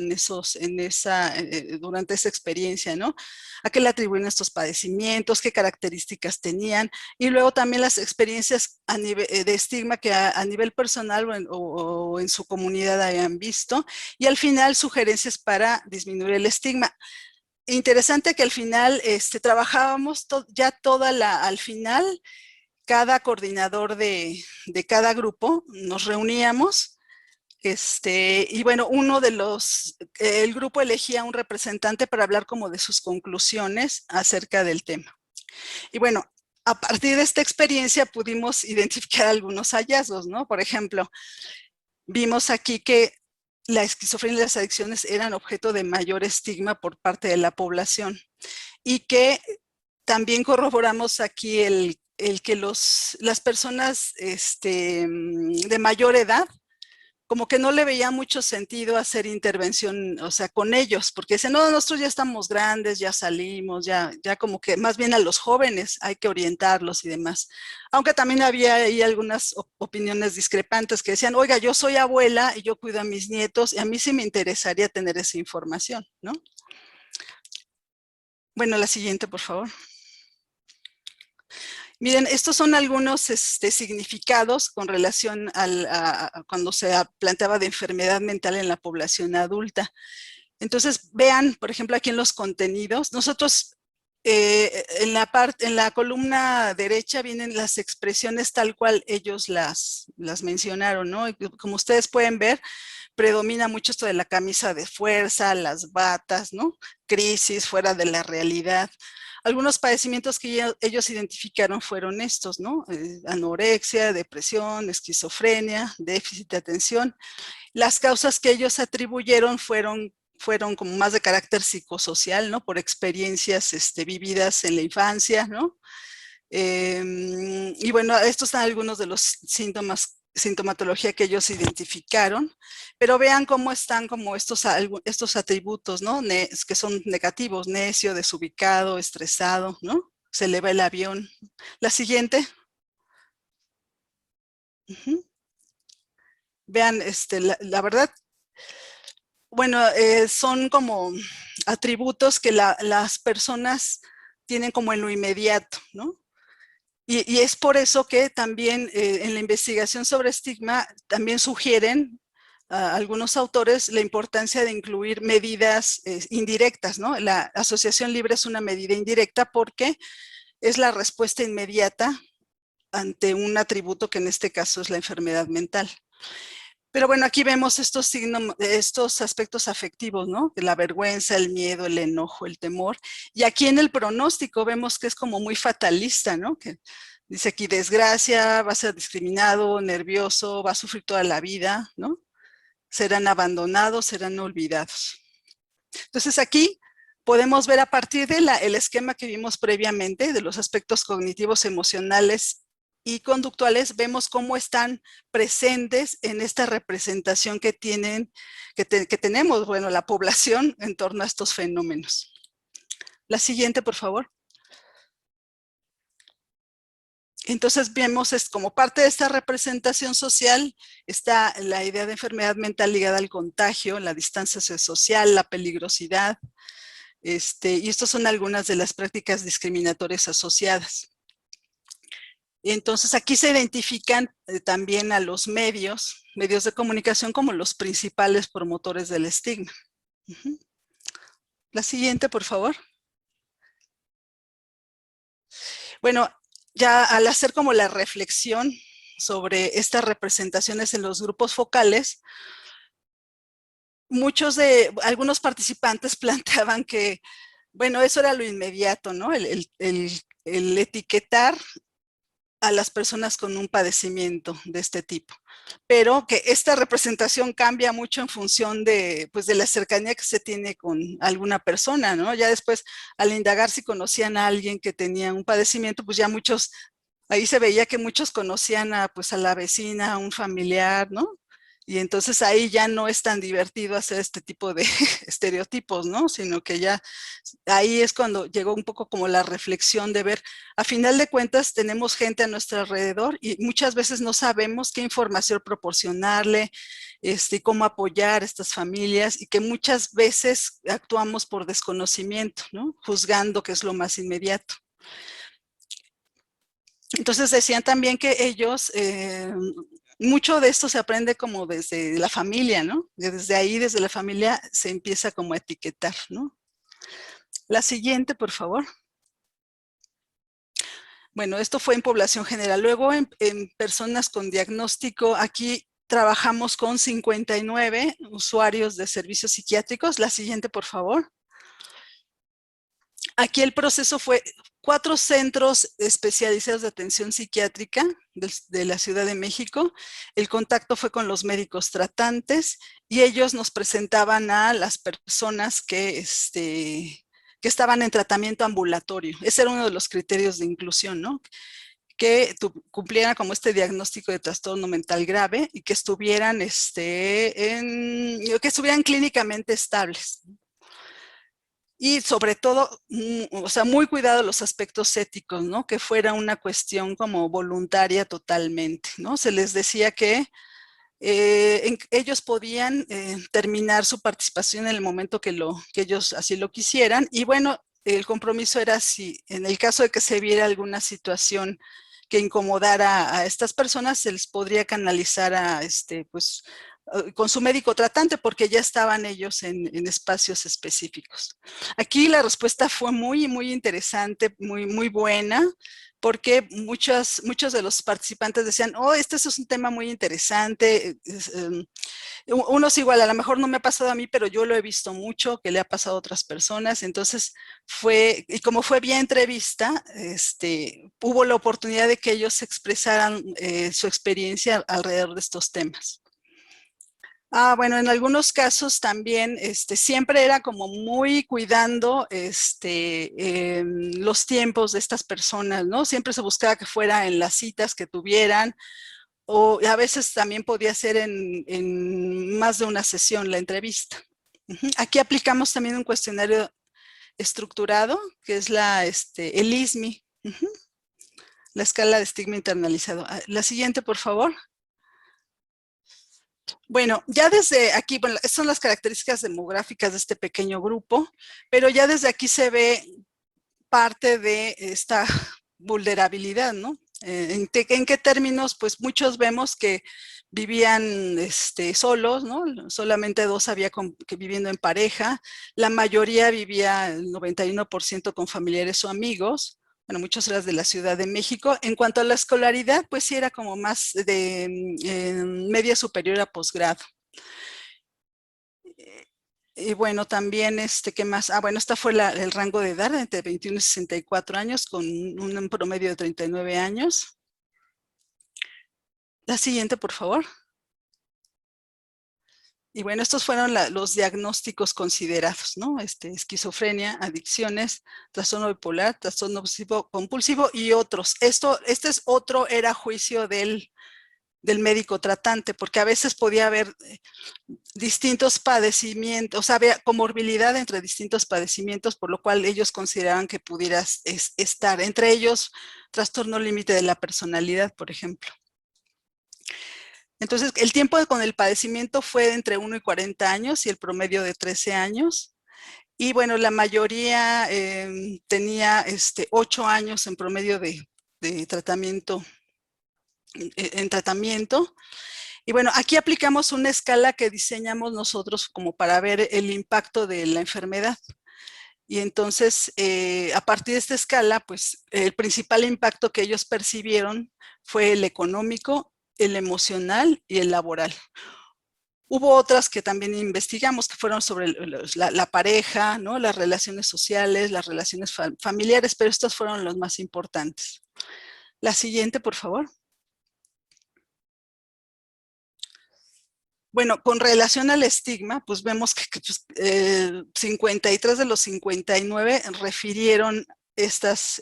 durante esa experiencia, ¿no? ¿A qué le atribuyen estos padecimientos? ¿Qué características tenían? Y luego también las experiencias de estigma que a nivel personal o en su comunidad hayan visto. Y al final, sugerencias para disminuir el estigma. Interesante que al final trabajábamos al final, cada coordinador de cada grupo nos reuníamos, y bueno, el grupo elegía un representante para hablar como de sus conclusiones acerca del tema. Y bueno, a partir de esta experiencia pudimos identificar algunos hallazgos, ¿no? Por ejemplo, vimos aquí que la esquizofrenia y las adicciones eran objeto de mayor estigma por parte de la población, y que también corroboramos aquí el que las personas de mayor edad como que no le veía mucho sentido hacer intervención, o sea, con ellos, porque dicen, no, nosotros ya estamos grandes, ya salimos, ya como que más bien a los jóvenes hay que orientarlos y demás. Aunque también había ahí algunas opiniones discrepantes que decían, oiga, yo soy abuela y yo cuido a mis nietos y a mí sí me interesaría tener esa información, ¿no? Bueno, la siguiente, por favor. Miren, estos son algunos significados con relación a cuando se planteaba de enfermedad mental en la población adulta. Entonces, vean, por ejemplo, aquí en los contenidos, nosotros en la columna derecha vienen las expresiones tal cual ellos las mencionaron, ¿no? Y como ustedes pueden ver, predomina mucho esto de la camisa de fuerza, las batas, ¿no? Crisis, fuera de la realidad. Algunos padecimientos que ellos identificaron fueron estos, ¿no? Anorexia, depresión, esquizofrenia, déficit de atención. Las causas que ellos atribuyeron fueron como más de carácter psicosocial, ¿no? Por experiencias vividas en la infancia, ¿no? Y bueno, estos son algunos de los sintomatología que ellos identificaron, pero vean cómo están como estos atributos, ¿no? Que son negativos: necio, desubicado, estresado, ¿no? Se le va el avión. La siguiente. Vean, la verdad, bueno, son como atributos que las personas tienen como en lo inmediato, ¿no? Y es por eso que también en la investigación sobre estigma también sugieren algunos autores la importancia de incluir medidas indirectas, ¿no? La asociación libre es una medida indirecta porque es la respuesta inmediata ante un atributo que en este caso es la enfermedad mental. Pero bueno, aquí vemos estos aspectos afectivos, ¿no? La vergüenza, el miedo, el enojo, el temor. Y aquí en el pronóstico vemos que es como muy fatalista, ¿no? Que dice aquí desgracia, va a ser discriminado, nervioso, va a sufrir toda la vida, ¿no? Serán abandonados, serán olvidados. Entonces aquí podemos ver a partir del esquema que vimos previamente de los aspectos cognitivos, emocionales y conductuales, vemos cómo están presentes en esta representación que tenemos, bueno, la población en torno a estos fenómenos. La siguiente, por favor. Entonces vemos, como parte de esta representación social, está la idea de enfermedad mental ligada al contagio, la distancia social, la peligrosidad, y estas son algunas de las prácticas discriminatorias asociadas. Entonces aquí se identifican también a los medios de comunicación como los principales promotores del estigma. La siguiente, por favor. Bueno, ya al hacer como la reflexión sobre estas representaciones en los grupos focales, algunos participantes planteaban que, bueno, eso era lo inmediato, ¿no? El etiquetar a las personas con un padecimiento de este tipo, pero que esta representación cambia mucho en función de, pues, de la cercanía que se tiene con alguna persona, ¿no? Ya después, al indagar si conocían a alguien que tenía un padecimiento, pues ya muchos, ahí se veía que muchos conocían a, pues, a la vecina, a un familiar, ¿no? Y entonces ahí ya no es tan divertido hacer este tipo de estereotipos, ¿no? Sino que ya ahí es cuando llegó un poco como la reflexión de ver, a final de cuentas tenemos gente a nuestro alrededor y muchas veces no sabemos qué información proporcionarle, cómo apoyar a estas familias y que muchas veces actuamos por desconocimiento, ¿no? Juzgando que es lo más inmediato. Entonces decían también que ellos, mucho de esto se aprende como desde la familia, ¿no? Desde ahí, desde la familia, se empieza como a etiquetar, ¿no? La siguiente, por favor. Bueno, esto fue en población general. Luego en personas con diagnóstico, aquí trabajamos con 59 usuarios de servicios psiquiátricos. La siguiente, por favor. Aquí el proceso fue 4 centros especializados de atención psiquiátrica de la Ciudad de México. El contacto fue con los médicos tratantes y ellos nos presentaban a las personas que estaban en tratamiento ambulatorio. Ese era uno de los criterios de inclusión, ¿no? Que cumplieran como este diagnóstico de trastorno mental grave y que estuvieran, que estuvieran clínicamente estables. Y sobre todo, o sea, muy cuidado los aspectos éticos, ¿no? Que fuera una cuestión como voluntaria totalmente, ¿no? Se les decía que ellos podían terminar su participación en el momento que ellos así lo quisieran. Y bueno, el compromiso era si en el caso de que se viera alguna situación que incomodara a estas personas, se les podría canalizar a pues, con su médico tratante, porque ya estaban ellos en espacios específicos. Aquí la respuesta fue muy, muy interesante, muy, muy buena, porque muchos de los participantes decían, oh, este es un tema muy interesante. Unos igual, a lo mejor no me ha pasado a mí, pero yo lo he visto mucho, que le ha pasado a otras personas. Entonces y como fue vía entrevista, hubo la oportunidad de que ellos expresaran su experiencia alrededor de estos temas. Bueno, en algunos casos también siempre era como muy cuidando los tiempos de estas personas, ¿no? Siempre se buscaba que fuera en las citas que tuvieran, o a veces también podía ser en más de una sesión la entrevista. Aquí aplicamos también un cuestionario estructurado, que es el ISMI, la escala de estigma internalizado. La siguiente, por favor. Bueno, ya desde aquí, bueno, estas son las características demográficas de este pequeño grupo, pero ya desde aquí se ve parte de esta vulnerabilidad, ¿no? ¿En qué términos? Pues muchos vemos que vivían solos, ¿no? Solamente 2 había viviendo en pareja, la mayoría vivía, el 91% con familiares o amigos. Bueno, muchos eran de la Ciudad de México. En cuanto a la escolaridad, pues sí era como más de media superior a posgrado. Y bueno, también, ¿qué más? Bueno, esta fue el rango de edad, entre 21 y 64 años, con un promedio de 39 años. La siguiente, por favor. Y bueno, estos fueron los diagnósticos considerados, ¿no? Esquizofrenia, adicciones, trastorno bipolar, trastorno obsesivo compulsivo y otros. Este es otro, era juicio del médico tratante, porque a veces podía haber distintos padecimientos, o sea, había comorbilidad entre distintos padecimientos, por lo cual ellos consideraban que pudieras estar, entre ellos, trastorno límite de la personalidad, por ejemplo. Entonces, el tiempo con el padecimiento fue de entre 1 y 40 años y el promedio de 13 años. Y bueno, la mayoría tenía 8 años en promedio de de tratamiento, en tratamiento. Y bueno, aquí aplicamos una escala que diseñamos nosotros como para ver el impacto de la enfermedad. Y entonces, a partir de esta escala, pues el principal impacto que ellos percibieron fue el económico, el emocional y el laboral. Hubo otras que también investigamos que fueron sobre la pareja, ¿no? Las relaciones sociales, las relaciones familiares, pero estas fueron las más importantes. La siguiente, por favor. Bueno, con relación al estigma, pues vemos que 53 de los 59 refirieron estas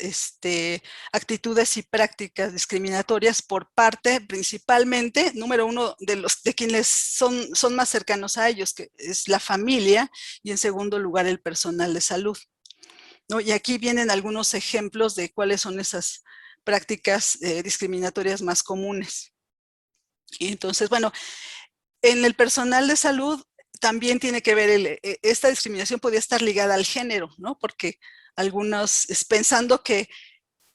actitudes y prácticas discriminatorias por parte, principalmente, número uno, de quienes son más cercanos a ellos, que es la familia, y en segundo lugar el personal de salud, ¿no? Y aquí vienen algunos ejemplos de cuáles son esas prácticas discriminatorias más comunes. Y entonces, bueno, en el personal de salud también tiene que ver, esta discriminación podía estar ligada al género, ¿no? Porque algunos, pensando que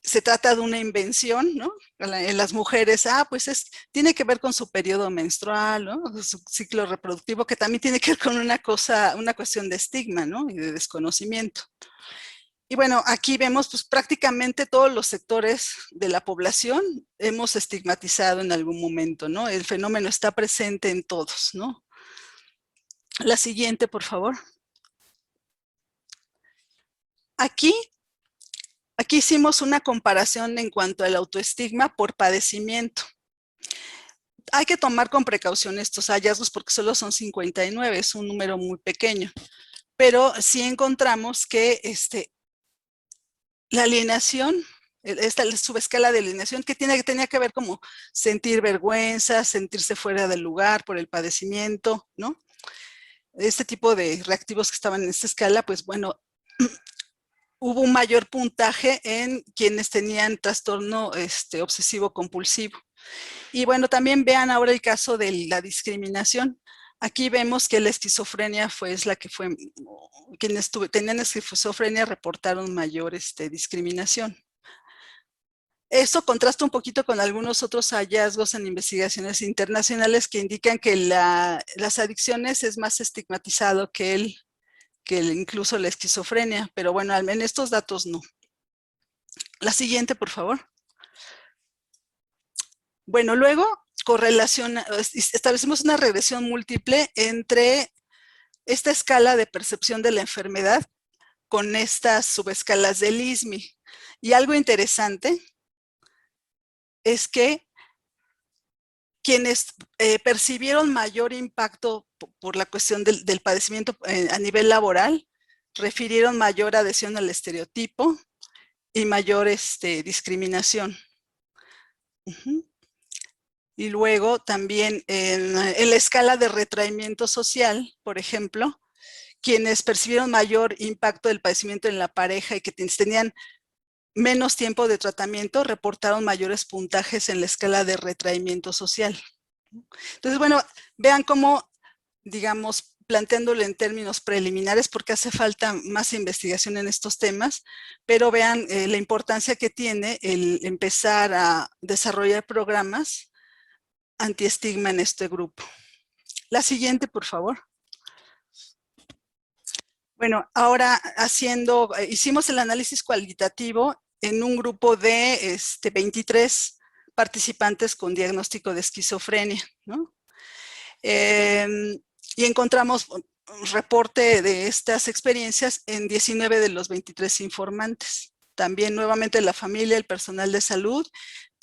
se trata de una invención, ¿no? En las mujeres, pues tiene que ver con su periodo menstrual, ¿no? Su ciclo reproductivo, que también tiene que ver con una cuestión de estigma, ¿no? Y de desconocimiento. Y bueno, aquí vemos pues prácticamente todos los sectores de la población hemos estigmatizado en algún momento, ¿no? El fenómeno está presente en todos, ¿no? La siguiente, por favor. Aquí hicimos una comparación en cuanto al autoestigma por padecimiento. Hay que tomar con precaución estos hallazgos porque solo son 59, es un número muy pequeño. Pero sí encontramos que la alienación, esta subescala de alienación que tenía que ver como sentir vergüenza, sentirse fuera del lugar por el padecimiento, ¿no? Este tipo de reactivos que estaban en esta escala, pues bueno, hubo un mayor puntaje en quienes tenían trastorno obsesivo compulsivo. Y bueno, también vean ahora el caso de la discriminación. Aquí vemos que la esquizofrenia es la que fue, quienes tenían esquizofrenia reportaron mayor discriminación. Esto contrasta un poquito con algunos otros hallazgos en investigaciones internacionales que indican que las adicciones es más estigmatizado que incluso la esquizofrenia, pero bueno, en estos datos no. La siguiente, por favor. Bueno, luego establecimos una regresión múltiple entre esta escala de percepción de la enfermedad con estas subescalas del ISMI. Y algo interesante es que quienes percibieron mayor impacto por la cuestión del padecimiento a nivel laboral, refirieron mayor adhesión al estereotipo y mayor discriminación. Y luego también en la escala de retraimiento social, por ejemplo, quienes percibieron mayor impacto del padecimiento en la pareja y que tenían menos tiempo de tratamiento, reportaron mayores puntajes en la escala de retraimiento social. Entonces, bueno, vean cómo, digamos, planteándolo en términos preliminares, porque hace falta más investigación en estos temas, pero vean la importancia que tiene el empezar a desarrollar programas antiestigma en este grupo. La siguiente, por favor. Bueno, ahora hicimos el análisis cualitativo en un grupo de 23 participantes con diagnóstico de esquizofrenia, ¿no? Y encontramos un reporte de estas experiencias en 19 de los 23 informantes. También nuevamente la familia, el personal de salud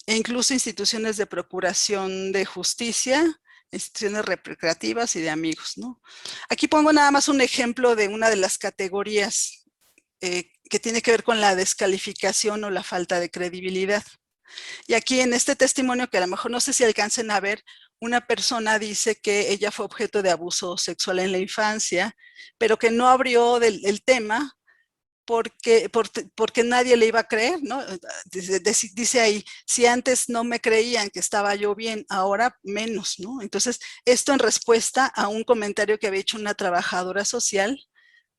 e incluso instituciones de procuración de justicia, instituciones recreativas y de amigos, ¿no? Aquí pongo nada más un ejemplo de una de las categorías que tiene que ver con la descalificación o la falta de credibilidad. Y aquí en este testimonio, que a lo mejor no sé si alcancen a ver, una persona dice que ella fue objeto de abuso sexual en la infancia, pero que no abrió el tema porque nadie le iba a creer, ¿no? Dice ahí, si antes no me creían que estaba yo bien, ahora menos, ¿no? Entonces, esto en respuesta a un comentario que había hecho una trabajadora social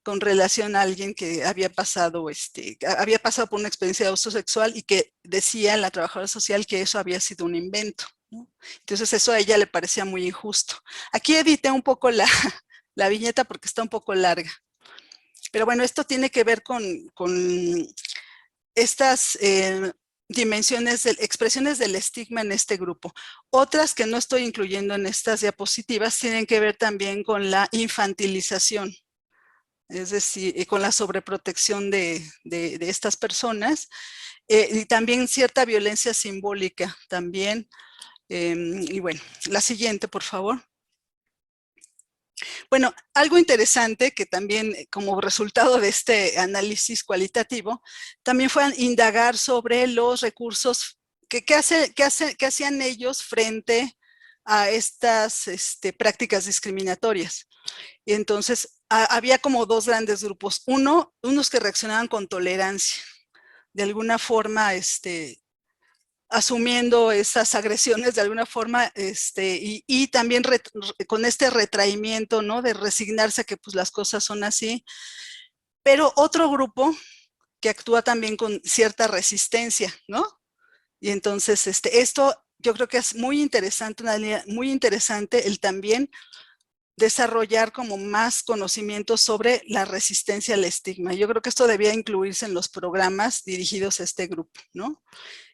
con relación a alguien que había pasado por una experiencia de abuso sexual y que decía la trabajadora social que eso había sido un invento, ¿no? Entonces eso a ella le parecía muy injusto. Aquí edité un poco la viñeta porque está un poco larga. Pero bueno, esto tiene que ver con estas dimensiones, expresiones del estigma en este grupo. Otras que no estoy incluyendo en estas diapositivas tienen que ver también con la infantilización, es decir, con la sobreprotección de estas personas, y también cierta violencia simbólica también. Y bueno, la siguiente, por favor. Bueno, algo interesante que también como resultado de este análisis cualitativo, también fue indagar sobre los recursos que hacían ellos frente a estas prácticas discriminatorias. Y entonces había como dos grandes grupos. Unos que reaccionaban con tolerancia, de alguna forma asumiendo esas agresiones de alguna forma, y también con este retraimiento, ¿no? De resignarse a que pues las cosas son así. Pero otro grupo que actúa también con cierta resistencia, ¿no? Y entonces esto yo creo que es muy interesante, una línea muy interesante el también desarrollar como más conocimiento sobre la resistencia al estigma. Yo creo que esto debía incluirse en los programas dirigidos a este grupo, ¿no?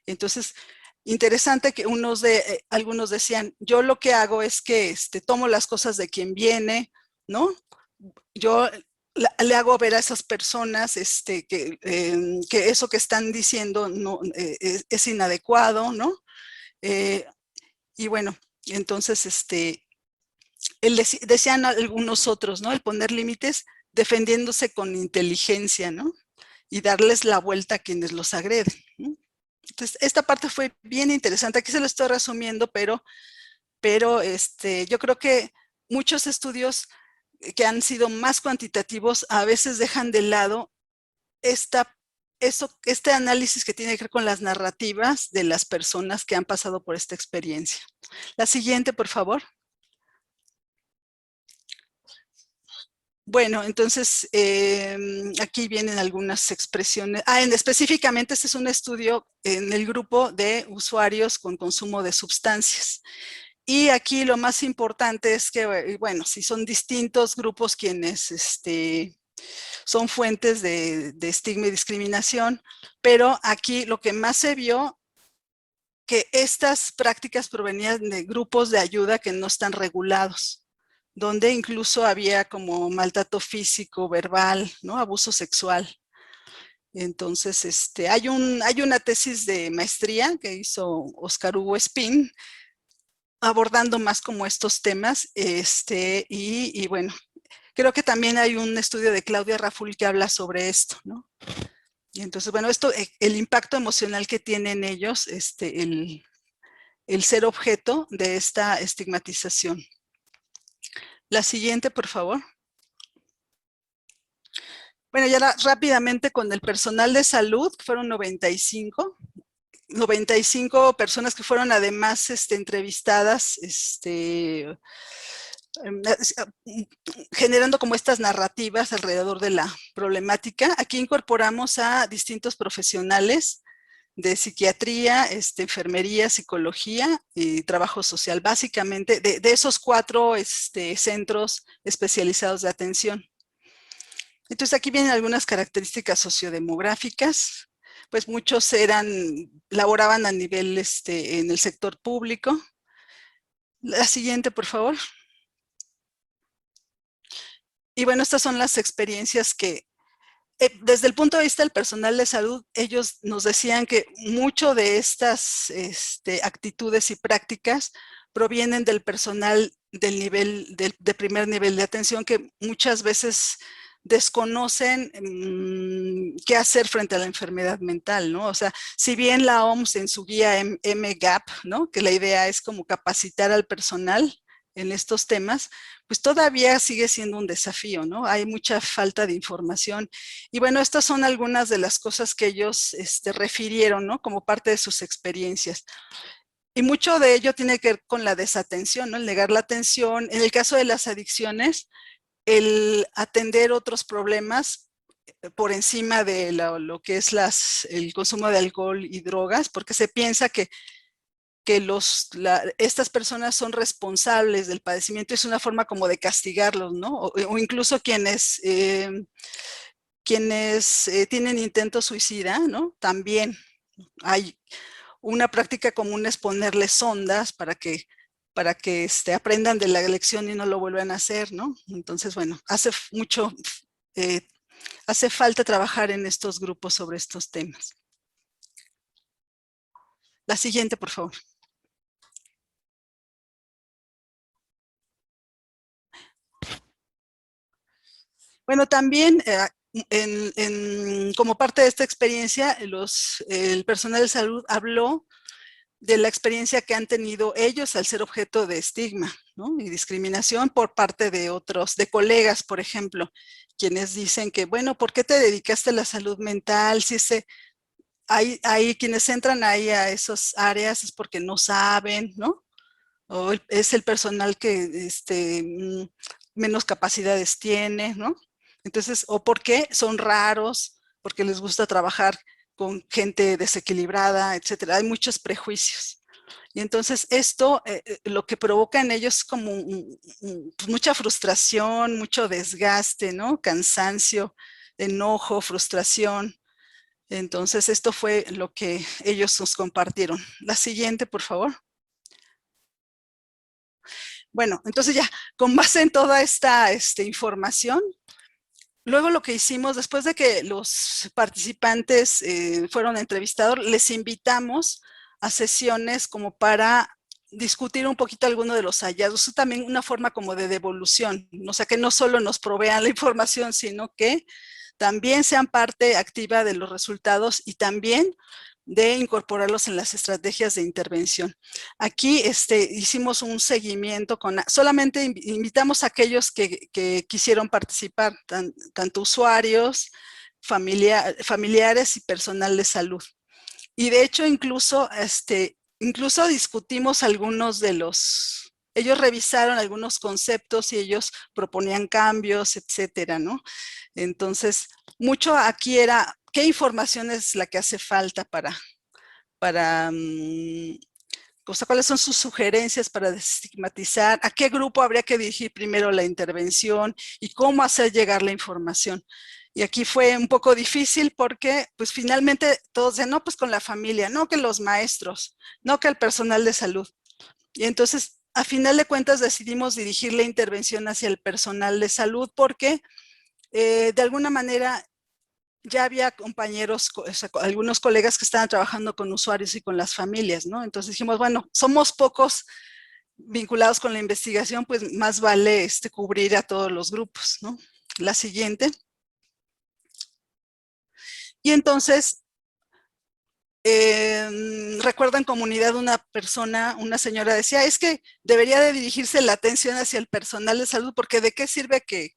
Entonces, interesante que algunos decían, yo lo que hago es que tomo las cosas de quien viene, ¿no? Yo le hago ver a esas personas que eso que están diciendo no, es inadecuado, ¿no? Y bueno, entonces decían algunos otros, ¿no? El poner límites defendiéndose con inteligencia, ¿no? Y darles la vuelta a quienes los agreden, ¿no? Entonces, esta parte fue bien interesante. Aquí se lo estoy resumiendo, pero yo creo que muchos estudios que han sido más cuantitativos a veces dejan de lado este análisis que tiene que ver con las narrativas de las personas que han pasado por esta experiencia. La siguiente, por favor. Bueno, entonces aquí vienen algunas expresiones. Específicamente este es un estudio en el grupo de usuarios con consumo de sustancias. Y aquí lo más importante es que, bueno, si son distintos grupos quienes son fuentes de estigma y discriminación, pero aquí lo que más se vio que estas prácticas provenían de grupos de ayuda que no están regulados, donde incluso había como maltrato físico, verbal, ¿no? Abuso sexual. Entonces, hay una tesis de maestría que hizo Oscar Hugo Espín, abordando más como estos temas, y bueno, creo que también hay un estudio de Claudia Raful que habla sobre esto, ¿no? Y entonces, bueno, el impacto emocional que tienen ellos, el ser objeto de esta estigmatización. La siguiente, por favor. Bueno, ya rápidamente con el personal de salud, que fueron 95 personas que fueron además entrevistadas, generando como estas narrativas alrededor de la problemática. Aquí incorporamos a distintos profesionales de psiquiatría, enfermería, psicología y trabajo social, básicamente de esos 4 centros especializados de atención. Entonces aquí vienen algunas características sociodemográficas, pues muchos laboraban a nivel en el sector público. La siguiente, por favor. Y bueno, estas son las experiencias que desde el punto de vista del personal de salud, ellos nos decían que mucho de estas actitudes y prácticas provienen del personal de primer nivel de atención, que muchas veces desconocen qué hacer frente a la enfermedad mental, ¿no? O sea, si bien la OMS en su guía MGAP, ¿no? Que la idea es como capacitar al personal en estos temas, pues todavía sigue siendo un desafío, ¿no? Hay mucha falta de información. Y bueno, estas son algunas de las cosas que ellos refirieron, ¿no? Como parte de sus experiencias. Y mucho de ello tiene que ver con la desatención, ¿no? El negar la atención. En el caso de las adicciones, el atender otros problemas por encima de lo que es el consumo de alcohol y drogas, porque se piensa que estas personas son responsables del padecimiento, es una forma como de castigarlos, ¿no? O incluso quienes tienen intento suicida, ¿no? También hay una práctica común es ponerles sondas para que aprendan de la lección y no lo vuelvan a hacer, ¿no? Entonces, bueno, eh, hace falta trabajar en estos grupos sobre estos temas. La siguiente, por favor. Bueno, también como parte de esta experiencia, el personal de salud habló de la experiencia que han tenido ellos al ser objeto de estigma, ¿no? Y discriminación por parte de colegas, por ejemplo, quienes dicen que, bueno, ¿por qué te dedicaste a la salud mental? Si hay quienes entran ahí a esas áreas es porque no saben, ¿no? O es el personal que menos capacidades tiene, ¿no? Entonces, o porque son raros, porque les gusta trabajar con gente desequilibrada, etcétera. Hay muchos prejuicios. Y entonces esto lo que provoca en ellos es como pues mucha frustración, mucho desgaste, ¿no? Cansancio, enojo, frustración. Entonces esto fue lo que ellos nos compartieron. La siguiente, por favor. Bueno, entonces ya, con base en toda esta información, luego lo que hicimos, después de que los participantes fueron entrevistados, les invitamos a sesiones como para discutir un poquito alguno de los hallazgos. Es también una forma como de devolución, o sea, que no solo nos provean la información, sino que también sean parte activa de los resultados y también de incorporarlos en las estrategias de intervención. Aquí hicimos un seguimiento solamente invitamos a aquellos que quisieron participar, tanto usuarios, familiares y personal de salud. Y de hecho, incluso discutimos ellos revisaron algunos conceptos y ellos proponían cambios, etcétera, ¿no? Entonces, mucho aquí era, ¿qué información es la que hace falta o sea, cuáles son sus sugerencias para desestigmatizar? ¿A qué grupo habría que dirigir primero la intervención? ¿Y cómo hacer llegar la información? Y aquí fue un poco difícil porque, pues finalmente todos decían, no, pues con la familia, no que los maestros, no que el personal de salud. Y entonces, a final de cuentas, decidimos dirigir la intervención hacia el personal de salud porque, de alguna manera, ya había compañeros, o sea, algunos colegas que estaban trabajando con usuarios y con las familias, ¿no? Entonces dijimos, bueno, somos pocos vinculados con la investigación, pues más vale cubrir a todos los grupos, ¿no? La siguiente. Y entonces, recuerdo en comunidad una señora decía, es que debería de dirigirse la atención hacia el personal de salud, porque ¿de qué sirve que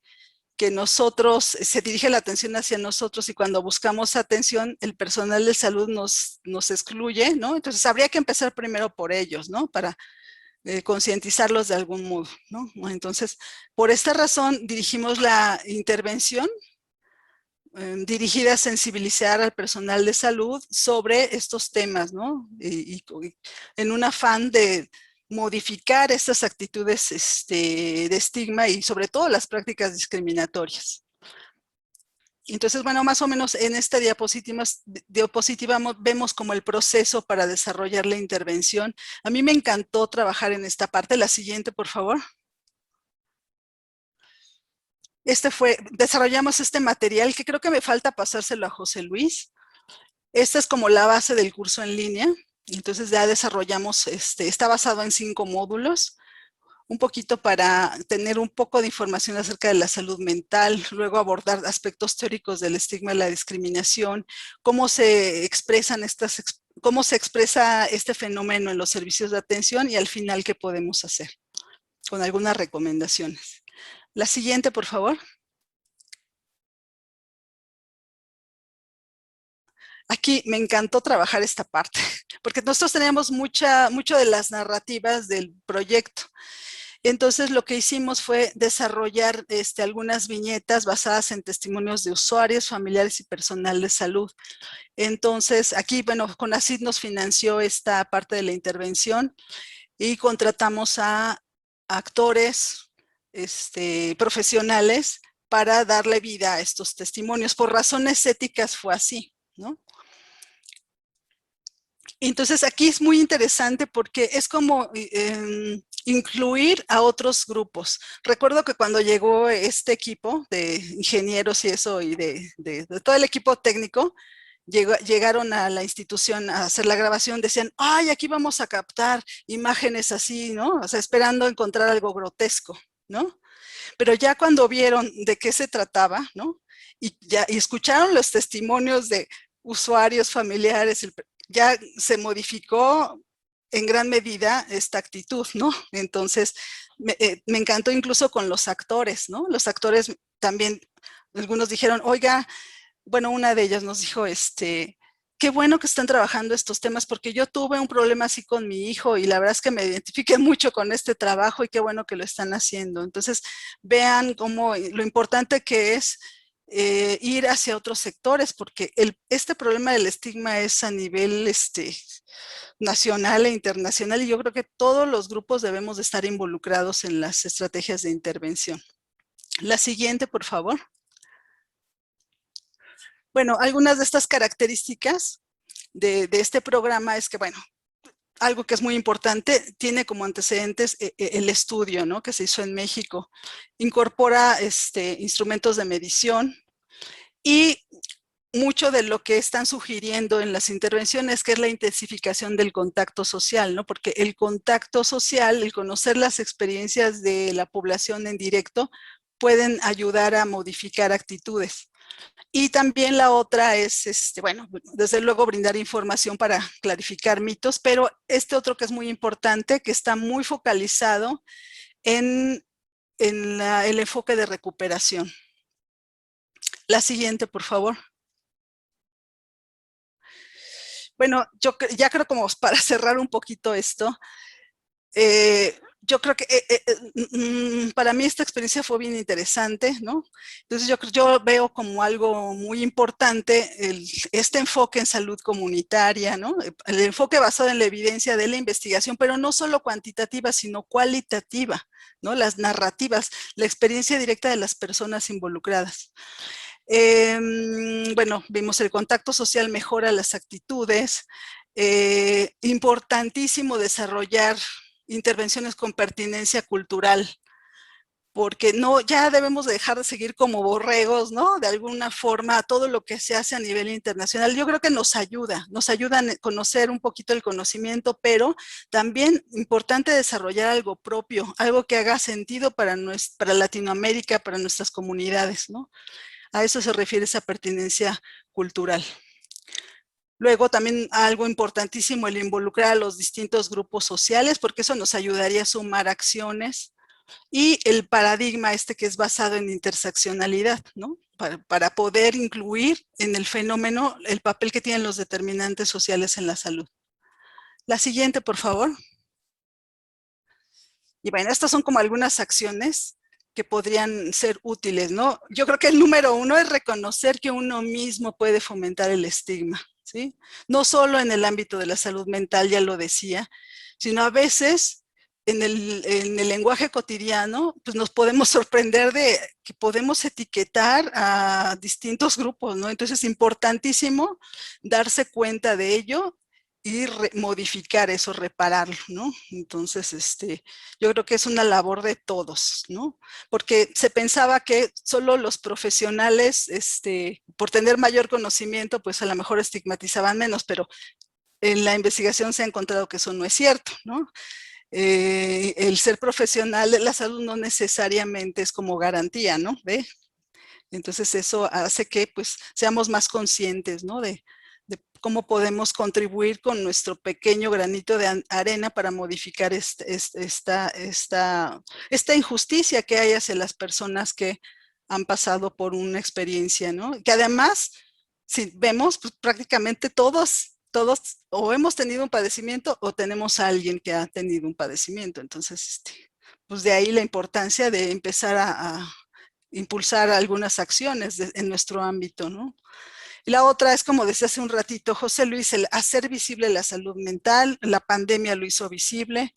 se dirige la atención hacia nosotros y cuando buscamos atención, el personal de salud nos excluye, ¿no? Entonces habría que empezar primero por ellos, ¿no? Para concientizarlos de algún modo, ¿no? Entonces, por esta razón dirigimos la intervención dirigida a sensibilizar al personal de salud sobre estos temas, ¿no? Y en un afán de modificar estas actitudes de estigma y sobre todo las prácticas discriminatorias. Entonces, bueno, más o menos en esta diapositiva vemos como el proceso para desarrollar la intervención. A mí me encantó trabajar en esta parte. La siguiente, por favor. Desarrollamos este material que creo que me falta pasárselo a José Luis. Esta es como la base del curso en línea. Entonces ya desarrollamos, está basado en 5 módulos. Un poquito para tener un poco de información acerca de la salud mental, luego abordar aspectos teóricos del estigma y la discriminación, cómo se expresan cómo se expresa este fenómeno en los servicios de atención y al final qué podemos hacer, con algunas recomendaciones. La siguiente, por favor. Aquí me encantó trabajar esta parte, porque nosotros teníamos mucho de las narrativas del proyecto. Entonces lo que hicimos fue desarrollar algunas viñetas basadas en testimonios de usuarios, familiares y personal de salud. Entonces aquí, bueno, CONACYT nos financió esta parte de la intervención y contratamos a actores profesionales para darle vida a estos testimonios. Por razones éticas fue así, ¿no? Entonces aquí es muy interesante porque es como incluir a otros grupos. Recuerdo que cuando llegó este equipo de ingenieros y eso, y de todo el equipo técnico, llegaron a la institución a hacer la grabación, decían, ay, aquí vamos a captar imágenes así, ¿no? O sea, esperando encontrar algo grotesco, ¿no? Pero ya cuando vieron de qué se trataba, ¿no? Y escucharon los testimonios de usuarios, familiares, ya se modificó en gran medida esta actitud, ¿no? Entonces, me encantó incluso con los actores, ¿no? Los actores también, algunos dijeron, oiga, bueno, una de ellas nos dijo, qué bueno que están trabajando estos temas porque yo tuve un problema así con mi hijo y la verdad es que me identifiqué mucho con este trabajo y qué bueno que lo están haciendo. Entonces, vean cómo lo importante que es ir hacia otros sectores porque este problema del estigma es a nivel nacional e internacional y yo creo que todos los grupos debemos de estar involucrados en las estrategias de intervención. La siguiente, por favor. Bueno, algunas de estas características de este programa es que, bueno, algo que es muy importante, tiene como antecedentes el estudio, ¿no? Que se hizo en México. Incorpora instrumentos de medición y mucho de lo que están sugiriendo en las intervenciones, que es la intensificación del contacto social, ¿no? Porque el contacto social, el conocer las experiencias de la población en directo, pueden ayudar a modificar actitudes. Y también la otra es, bueno, desde luego brindar información para clarificar mitos, pero otro que es muy importante, que está muy focalizado en el enfoque de recuperación. La siguiente, por favor. Bueno, yo ya creo como para cerrar un poquito esto, yo creo que para mí esta experiencia fue bien interesante, ¿no? Entonces yo veo como algo muy importante este enfoque en salud comunitaria, ¿no? El enfoque basado en la evidencia de la investigación, pero no solo cuantitativa, sino cualitativa, ¿no? Las narrativas, la experiencia directa de las personas involucradas. Bueno, vimos el contacto social mejora las actitudes, importantísimo desarrollar intervenciones con pertinencia cultural, porque ya debemos dejar de seguir como borregos, ¿no? De alguna forma, todo lo que se hace a nivel internacional. Yo creo que nos ayuda a conocer un poquito el conocimiento, pero también importante desarrollar algo propio, algo que haga sentido para Latinoamérica, para nuestras comunidades, ¿no? A eso se refiere esa pertinencia cultural. Luego también algo importantísimo, el involucrar a los distintos grupos sociales, porque eso nos ayudaría a sumar acciones. Y el paradigma que es basado en interseccionalidad, ¿no? Para poder incluir en el fenómeno el papel que tienen los determinantes sociales en la salud. La siguiente, por favor. Y bueno, estas son como algunas acciones que podrían ser útiles, ¿no? Yo creo que el número 1 es reconocer que uno mismo puede fomentar el estigma, ¿sí? No solo en el ámbito de la salud mental, ya lo decía, sino a veces en el lenguaje cotidiano, pues nos podemos sorprender de que podemos etiquetar a distintos grupos, ¿no? Entonces es importantísimo darse cuenta de ello y modificar eso, repararlo, ¿no? Entonces, yo creo que es una labor de todos, ¿no? Porque se pensaba que solo los profesionales, por tener mayor conocimiento, pues a lo mejor estigmatizaban menos, pero en la investigación se ha encontrado que eso no es cierto, ¿no? El ser profesional de la salud no necesariamente es como garantía, ¿no? ¿Ve? Entonces eso hace que pues seamos más conscientes, ¿no? De cómo podemos contribuir con nuestro pequeño granito de arena para modificar esta injusticia que hay hacia las personas que han pasado por una experiencia, ¿no? Que además, si vemos, pues prácticamente todos o hemos tenido un padecimiento o tenemos a alguien que ha tenido un padecimiento. Entonces, pues de ahí la importancia de empezar a impulsar algunas acciones en nuestro ámbito, ¿no? Y la otra es, como decía hace un ratito José Luis, el hacer visible la salud mental. La pandemia lo hizo visible,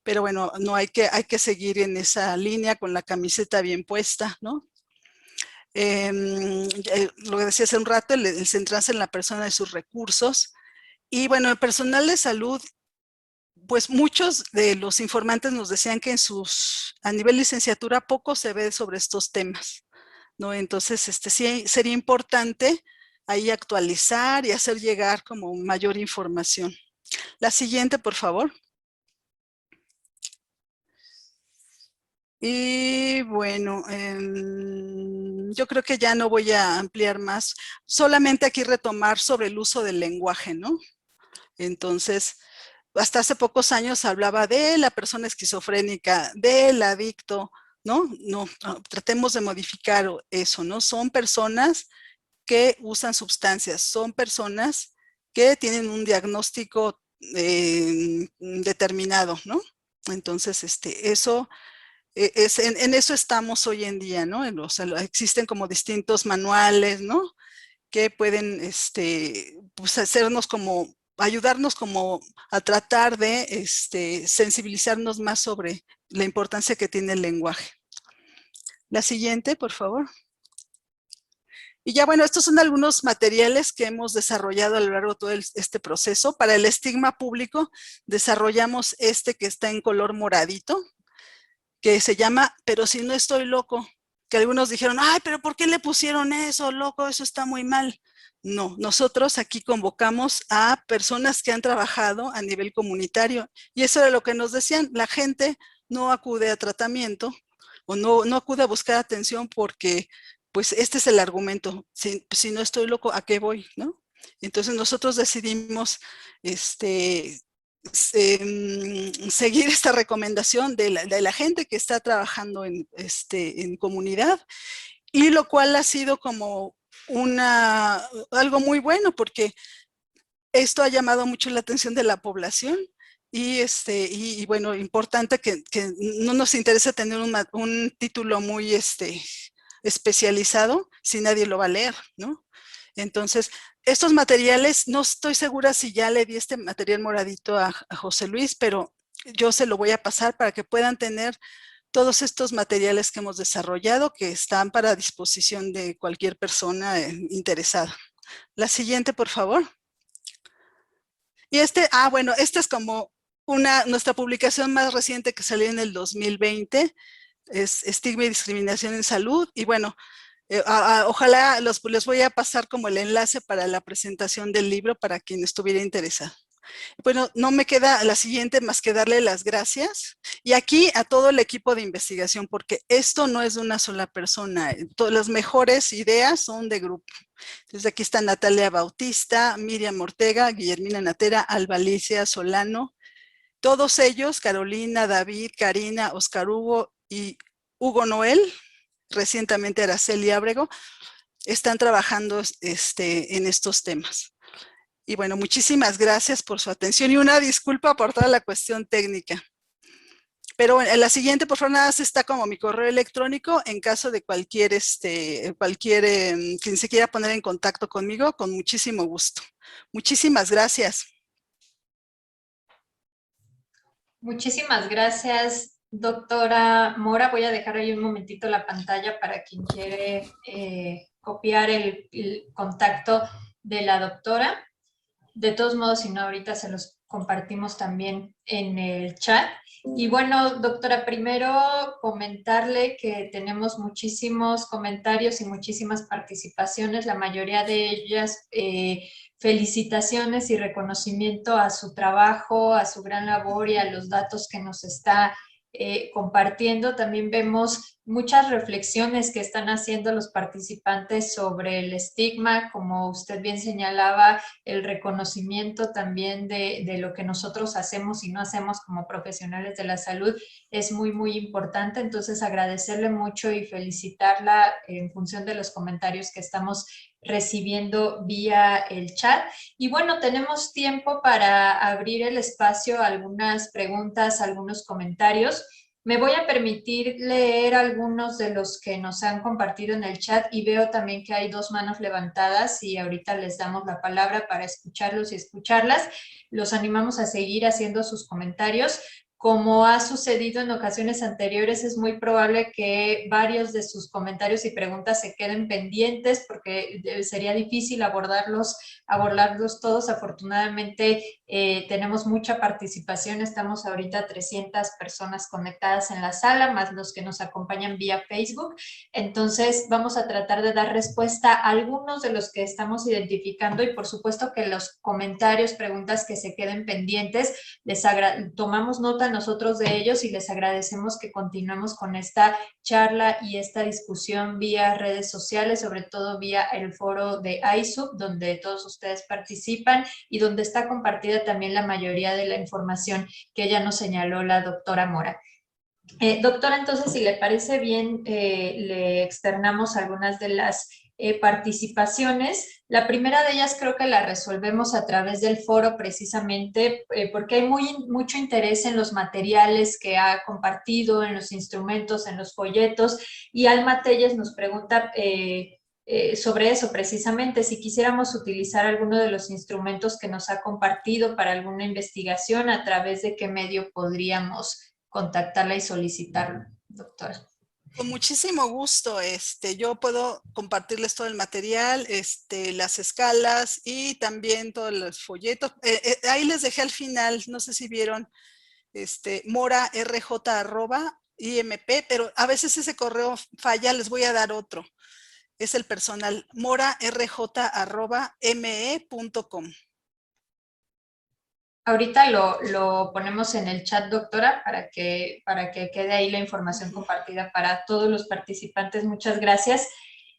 pero bueno, no hay que seguir en esa línea con la camiseta bien puesta, ¿no? Lo que decía hace un rato, el centrarse en la persona y sus recursos. Y bueno, el personal de salud, pues muchos de los informantes nos decían que a nivel licenciatura poco se ve sobre estos temas, ¿no? Entonces, sí sería importante ahí actualizar y hacer llegar como mayor información. La siguiente, por favor. Y bueno, yo creo que ya no voy a ampliar más, solamente aquí retomar sobre el uso del lenguaje, ¿no? Entonces, hasta hace pocos años hablaba de la persona esquizofrénica, del adicto, ¿no? No, tratemos de modificar eso, ¿no? Son personas que usan sustancias, son personas que tienen un diagnóstico determinado, ¿no? Entonces, eso en eso estamos hoy en día, ¿no? O sea, existen como distintos manuales, ¿no? Que pueden, pues hacernos como, ayudarnos como a tratar de, sensibilizarnos más sobre la importancia que tiene el lenguaje. La siguiente, por favor. Y ya bueno, estos son algunos materiales que hemos desarrollado a lo largo de todo este proceso. Para el estigma público desarrollamos este que está en color moradito, que se llama Pero si no estoy loco, que algunos dijeron, ay, pero ¿por qué le pusieron eso, loco? Eso está muy mal. No, nosotros aquí convocamos a personas que han trabajado a nivel comunitario y eso era lo que nos decían, la gente no acude a tratamiento o no acude a buscar atención porque pues este es el argumento, si no estoy loco, ¿a qué voy? ¿No? Entonces nosotros decidimos seguir esta recomendación de la gente que está trabajando en comunidad, y lo cual ha sido como algo muy bueno porque esto ha llamado mucho la atención de la población y bueno, importante que no nos interesa tener un título muy especializado si nadie lo va a leer, ¿no? Entonces, estos materiales, no estoy segura si ya le di este material moradito a José Luis, pero yo se lo voy a pasar para que puedan tener todos estos materiales que hemos desarrollado que están para disposición de cualquier persona interesada. La siguiente, por favor. Y bueno, esta es como nuestra publicación más reciente que salió en el 2020, es Estigma y Discriminación en Salud, y bueno, ojalá les voy a pasar como el enlace para la presentación del libro para quien estuviera interesado. Bueno, no me queda la siguiente más que darle las gracias. Y aquí a todo el equipo de investigación, porque esto no es de una sola persona. Todas las mejores ideas son de grupo. Entonces aquí está Natalia Bautista, Miriam Ortega, Guillermina Natera, Alba Alicia Solano. Todos ellos, Carolina, David, Karina, Oscar Hugo y Hugo Noel, recientemente Araceli Ábrego, están trabajando en estos temas. Y bueno, muchísimas gracias por su atención y una disculpa por toda la cuestión técnica. Pero en la siguiente, por favor, nada más está como mi correo electrónico en caso de quien se quiera poner en contacto conmigo, con muchísimo gusto. Muchísimas gracias. Muchísimas gracias, doctora Mora. Voy a dejar ahí un momentito la pantalla para quien quiere copiar el contacto de la doctora. De todos modos, si no, ahorita se los compartimos también en el chat. Y bueno, doctora, primero comentarle que tenemos muchísimos comentarios y muchísimas participaciones, la mayoría de ellas felicitaciones y reconocimiento a su trabajo, a su gran labor y a los datos que nos está compartiendo. También vemos muchas reflexiones que están haciendo los participantes sobre el estigma, como usted bien señalaba, el reconocimiento también de lo que nosotros hacemos y no hacemos como profesionales de la salud es muy, muy importante. Entonces, agradecerle mucho y felicitarla en función de los comentarios que estamos recibiendo vía el chat. Y bueno, tenemos tiempo para abrir el espacio a algunas preguntas, algunos comentarios. Me voy a permitir leer algunos de los que nos han compartido en el chat y veo también que hay 2 manos levantadas y ahorita les damos la palabra para escucharlos y escucharlas. Los animamos a seguir haciendo sus comentarios. Como ha sucedido en ocasiones anteriores, es muy probable que varios de sus comentarios y preguntas se queden pendientes porque sería difícil abordarlos todos. Afortunadamente, tenemos mucha participación, estamos ahorita 300 personas conectadas en la sala, más los que nos acompañan vía Facebook. Entonces, vamos a tratar de dar respuesta a algunos de los que estamos identificando y por supuesto que los comentarios, preguntas que se queden pendientes, tomamos nota nosotros de ellos y les agradecemos que continuemos con esta charla y esta discusión vía redes sociales, sobre todo vía el foro de iSub, donde todos ustedes participan y donde está compartida también la mayoría de la información que ya nos señaló la doctora Mora. Doctora, entonces, si le parece bien, le externamos algunas de las participaciones. La primera de ellas creo que la resolvemos a través del foro precisamente porque hay mucho interés en los materiales que ha compartido, en los instrumentos, en los folletos, y Alma Telles nos pregunta sobre eso precisamente, si quisiéramos utilizar alguno de los instrumentos que nos ha compartido para alguna investigación, ¿a través de qué medio podríamos contactarla y solicitarlo, doctora? Con muchísimo gusto, yo puedo compartirles todo el material, las escalas y también todos los folletos. Ahí les dejé al final, no sé si vieron, morarj@imp, pero a veces ese correo falla, les voy a dar otro. Es el personal, morarj@me.com. Ahorita lo ponemos en el chat, doctora, para que quede ahí la información compartida para todos los participantes. Muchas gracias.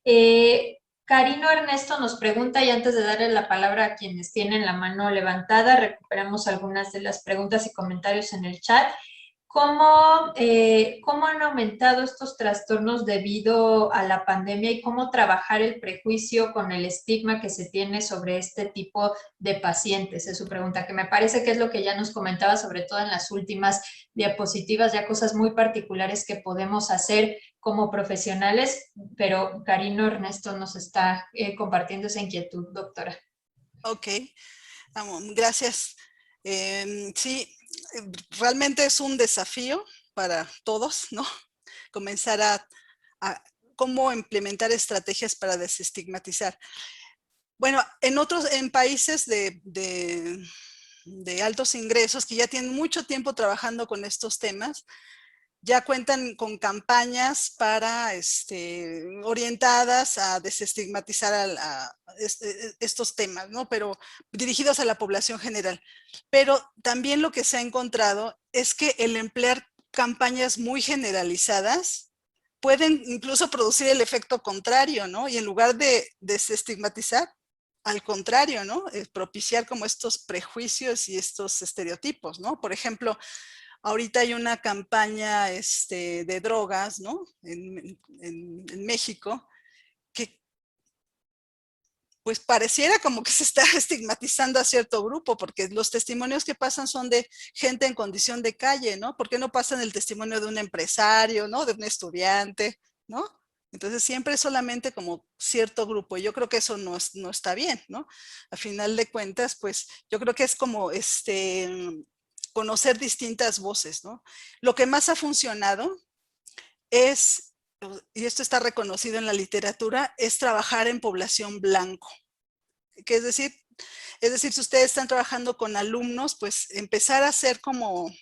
Carino Ernesto nos pregunta, y antes de darle la palabra a quienes tienen la mano levantada, recuperamos algunas de las preguntas y comentarios en el chat. ¿Cómo han aumentado estos trastornos debido a la pandemia y cómo trabajar el prejuicio con el estigma que se tiene sobre este tipo de pacientes? Es su pregunta, que me parece que es lo que ya nos comentaba, sobre todo en las últimas diapositivas, ya cosas muy particulares que podemos hacer como profesionales, pero Carino Ernesto nos está compartiendo esa inquietud, doctora. Ok, gracias. Sí, realmente es un desafío para todos, ¿no? Comenzar a cómo implementar estrategias para desestigmatizar. Bueno, en países de altos ingresos que ya tienen mucho tiempo trabajando con estos temas, ya cuentan con campañas para orientadas a desestigmatizar estos temas, ¿no? Pero dirigidos a la población general. Pero también lo que se ha encontrado es que el emplear campañas muy generalizadas pueden incluso producir el efecto contrario, ¿no? Y en lugar de desestigmatizar, al contrario, ¿no? Propiciar como estos prejuicios y estos estereotipos, ¿no? Por ejemplo, ahorita hay una campaña de drogas, ¿no? En México, que pues pareciera como que se está estigmatizando a cierto grupo, porque los testimonios que pasan son de gente en condición de calle, ¿no? ¿Por qué no pasan el testimonio de un empresario, ¿no? De un estudiante, ¿no? Entonces siempre es solamente como cierto grupo. Y yo creo que eso no está bien, ¿no? A final de cuentas, pues yo creo que es como conocer distintas voces, ¿no? Lo que más ha funcionado es, y esto está reconocido en la literatura, es trabajar en población blanco. Que es decir, si ustedes están trabajando con alumnos, pues empezar a hacer como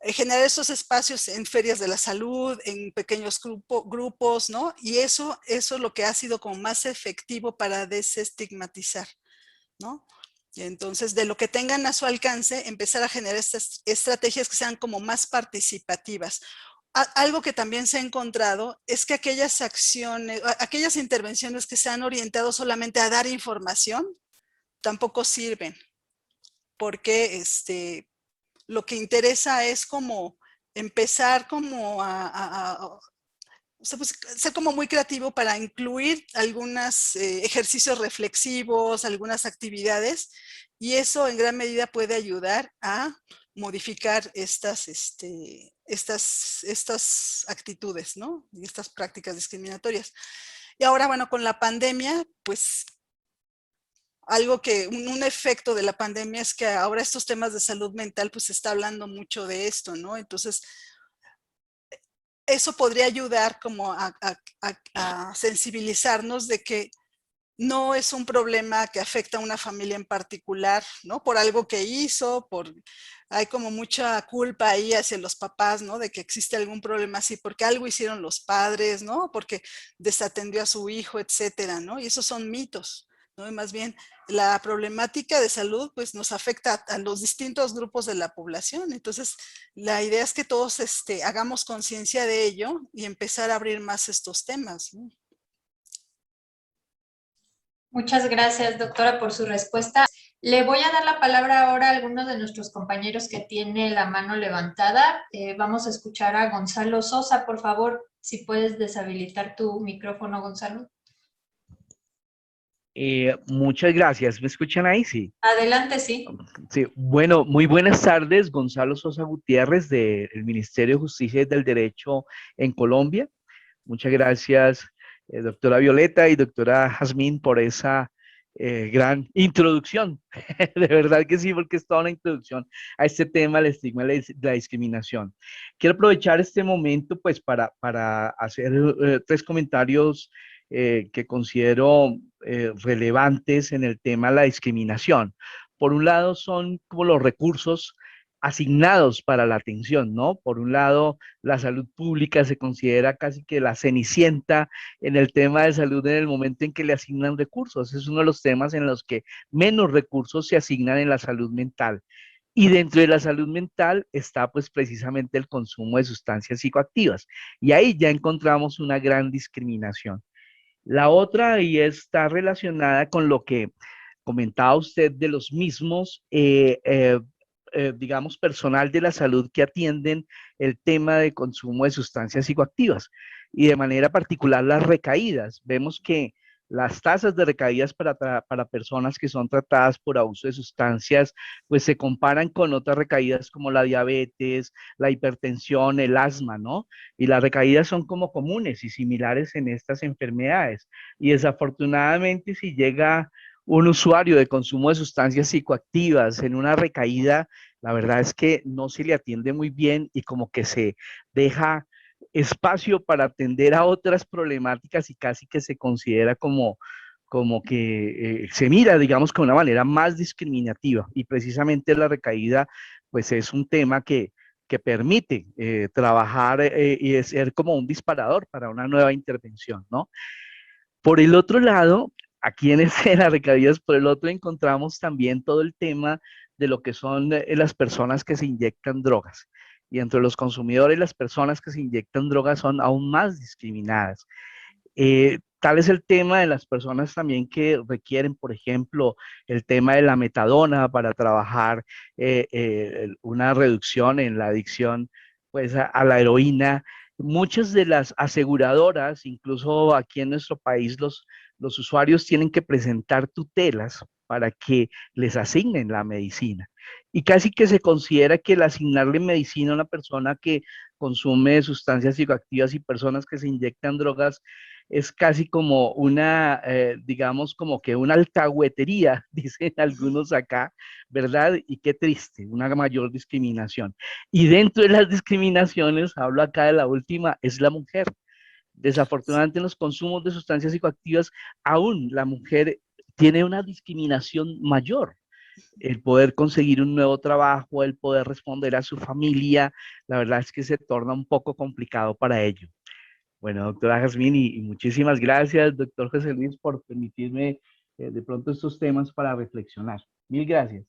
generar estos espacios en ferias de la salud, en pequeños grupos, ¿no? Y eso es lo que ha sido como más efectivo para desestigmatizar, ¿no? Y entonces, de lo que tengan a su alcance, empezar a generar estas estrategias que sean como más participativas. Algo que también se ha encontrado es que aquellas acciones, aquellas intervenciones que se han orientado solamente a dar información, tampoco sirven, porque lo que interesa es como empezar como pues, ser como muy creativo para incluir algunos ejercicios reflexivos, algunas actividades, y eso en gran medida puede ayudar a modificar estas actitudes, ¿no? Y estas prácticas discriminatorias. Y ahora, bueno, con la pandemia, pues un efecto de la pandemia es que ahora estos temas de salud mental, pues se está hablando mucho de esto, ¿no? Entonces, eso podría ayudar como a sensibilizarnos de que no es un problema que afecta a una familia en particular, ¿no? Por algo que hizo, hay como mucha culpa ahí hacia los papás, ¿no? De que existe algún problema así, porque algo hicieron los padres, ¿no? Porque desatendió a su hijo, etcétera, ¿no? Y esos son mitos, ¿no? Y más bien, la problemática de salud, pues nos afecta a los distintos grupos de la población. Entonces, la idea es que todos hagamos conciencia de ello y empezar a abrir más estos temas, ¿no? Muchas gracias, doctora, por su respuesta. Le voy a dar la palabra ahora a alguno de nuestros compañeros que tiene la mano levantada. Vamos a escuchar a Gonzalo Sosa, por favor, si puedes deshabilitar tu micrófono, Gonzalo. Muchas gracias. ¿Me escuchan ahí? Sí. Adelante, sí. Sí. Bueno, muy buenas tardes. Gonzalo Sosa Gutiérrez del Ministerio de Justicia y del Derecho en Colombia. Muchas gracias, doctora Violeta y doctora Jazmín, por esa gran introducción. De verdad que sí, porque es toda una introducción a este tema, el estigma de la discriminación. Quiero aprovechar este momento pues para hacer tres comentarios que considero relevantes en el tema de la discriminación. Por un lado, son como los recursos asignados para la atención, ¿no? Por un lado, la salud pública se considera casi que la cenicienta en el tema de salud en el momento en que le asignan recursos. Es uno de los temas en los que menos recursos se asignan en la salud mental. Y dentro de la salud mental está pues precisamente el consumo de sustancias psicoactivas. Y ahí ya encontramos una gran discriminación. La otra y está relacionada con lo que comentaba usted de los mismos, digamos, personal de la salud que atienden el tema de consumo de sustancias psicoactivas y de manera particular las recaídas. Vemos que las tasas de recaídas para personas que son tratadas por abuso de sustancias, pues se comparan con otras recaídas como la diabetes, la hipertensión, el asma, ¿no? Y las recaídas son como comunes y similares en estas enfermedades. Y desafortunadamente, si llega un usuario de consumo de sustancias psicoactivas en una recaída, la verdad es que no se le atiende muy bien y como que se deja espacio para atender a otras problemáticas y casi que se considera como que se mira, digamos, de una manera más discriminativa. Y precisamente la recaída, pues es un tema que permite trabajar y ser como un disparador para una nueva intervención, ¿no? Por el otro lado, aquí en las recaídas, por el otro encontramos también todo el tema de lo que son las personas que se inyectan drogas. Y entre los consumidores, las personas que se inyectan drogas son aún más discriminadas. Tal es el tema de las personas también que requieren, por ejemplo, el tema de la metadona para trabajar una reducción en la adicción pues, a la heroína. Muchas de las aseguradoras, incluso aquí en nuestro país, los usuarios tienen que presentar tutelas para que les asignen la medicina. Y casi que se considera que el asignarle medicina a una persona que consume sustancias psicoactivas y personas que se inyectan drogas es casi como una, digamos, como que una alcahuetería, dicen algunos acá, ¿verdad? Y qué triste, una mayor discriminación. Y dentro de las discriminaciones, hablo acá de la última, es la mujer. Desafortunadamente en los consumos de sustancias psicoactivas, aún la mujer tiene una discriminación mayor. El poder conseguir un nuevo trabajo, el poder responder a su familia, la verdad es que se torna un poco complicado para ello. Bueno, doctora Jazmín, y muchísimas gracias, doctor José Luis, por permitirme de pronto estos temas para reflexionar. Mil gracias.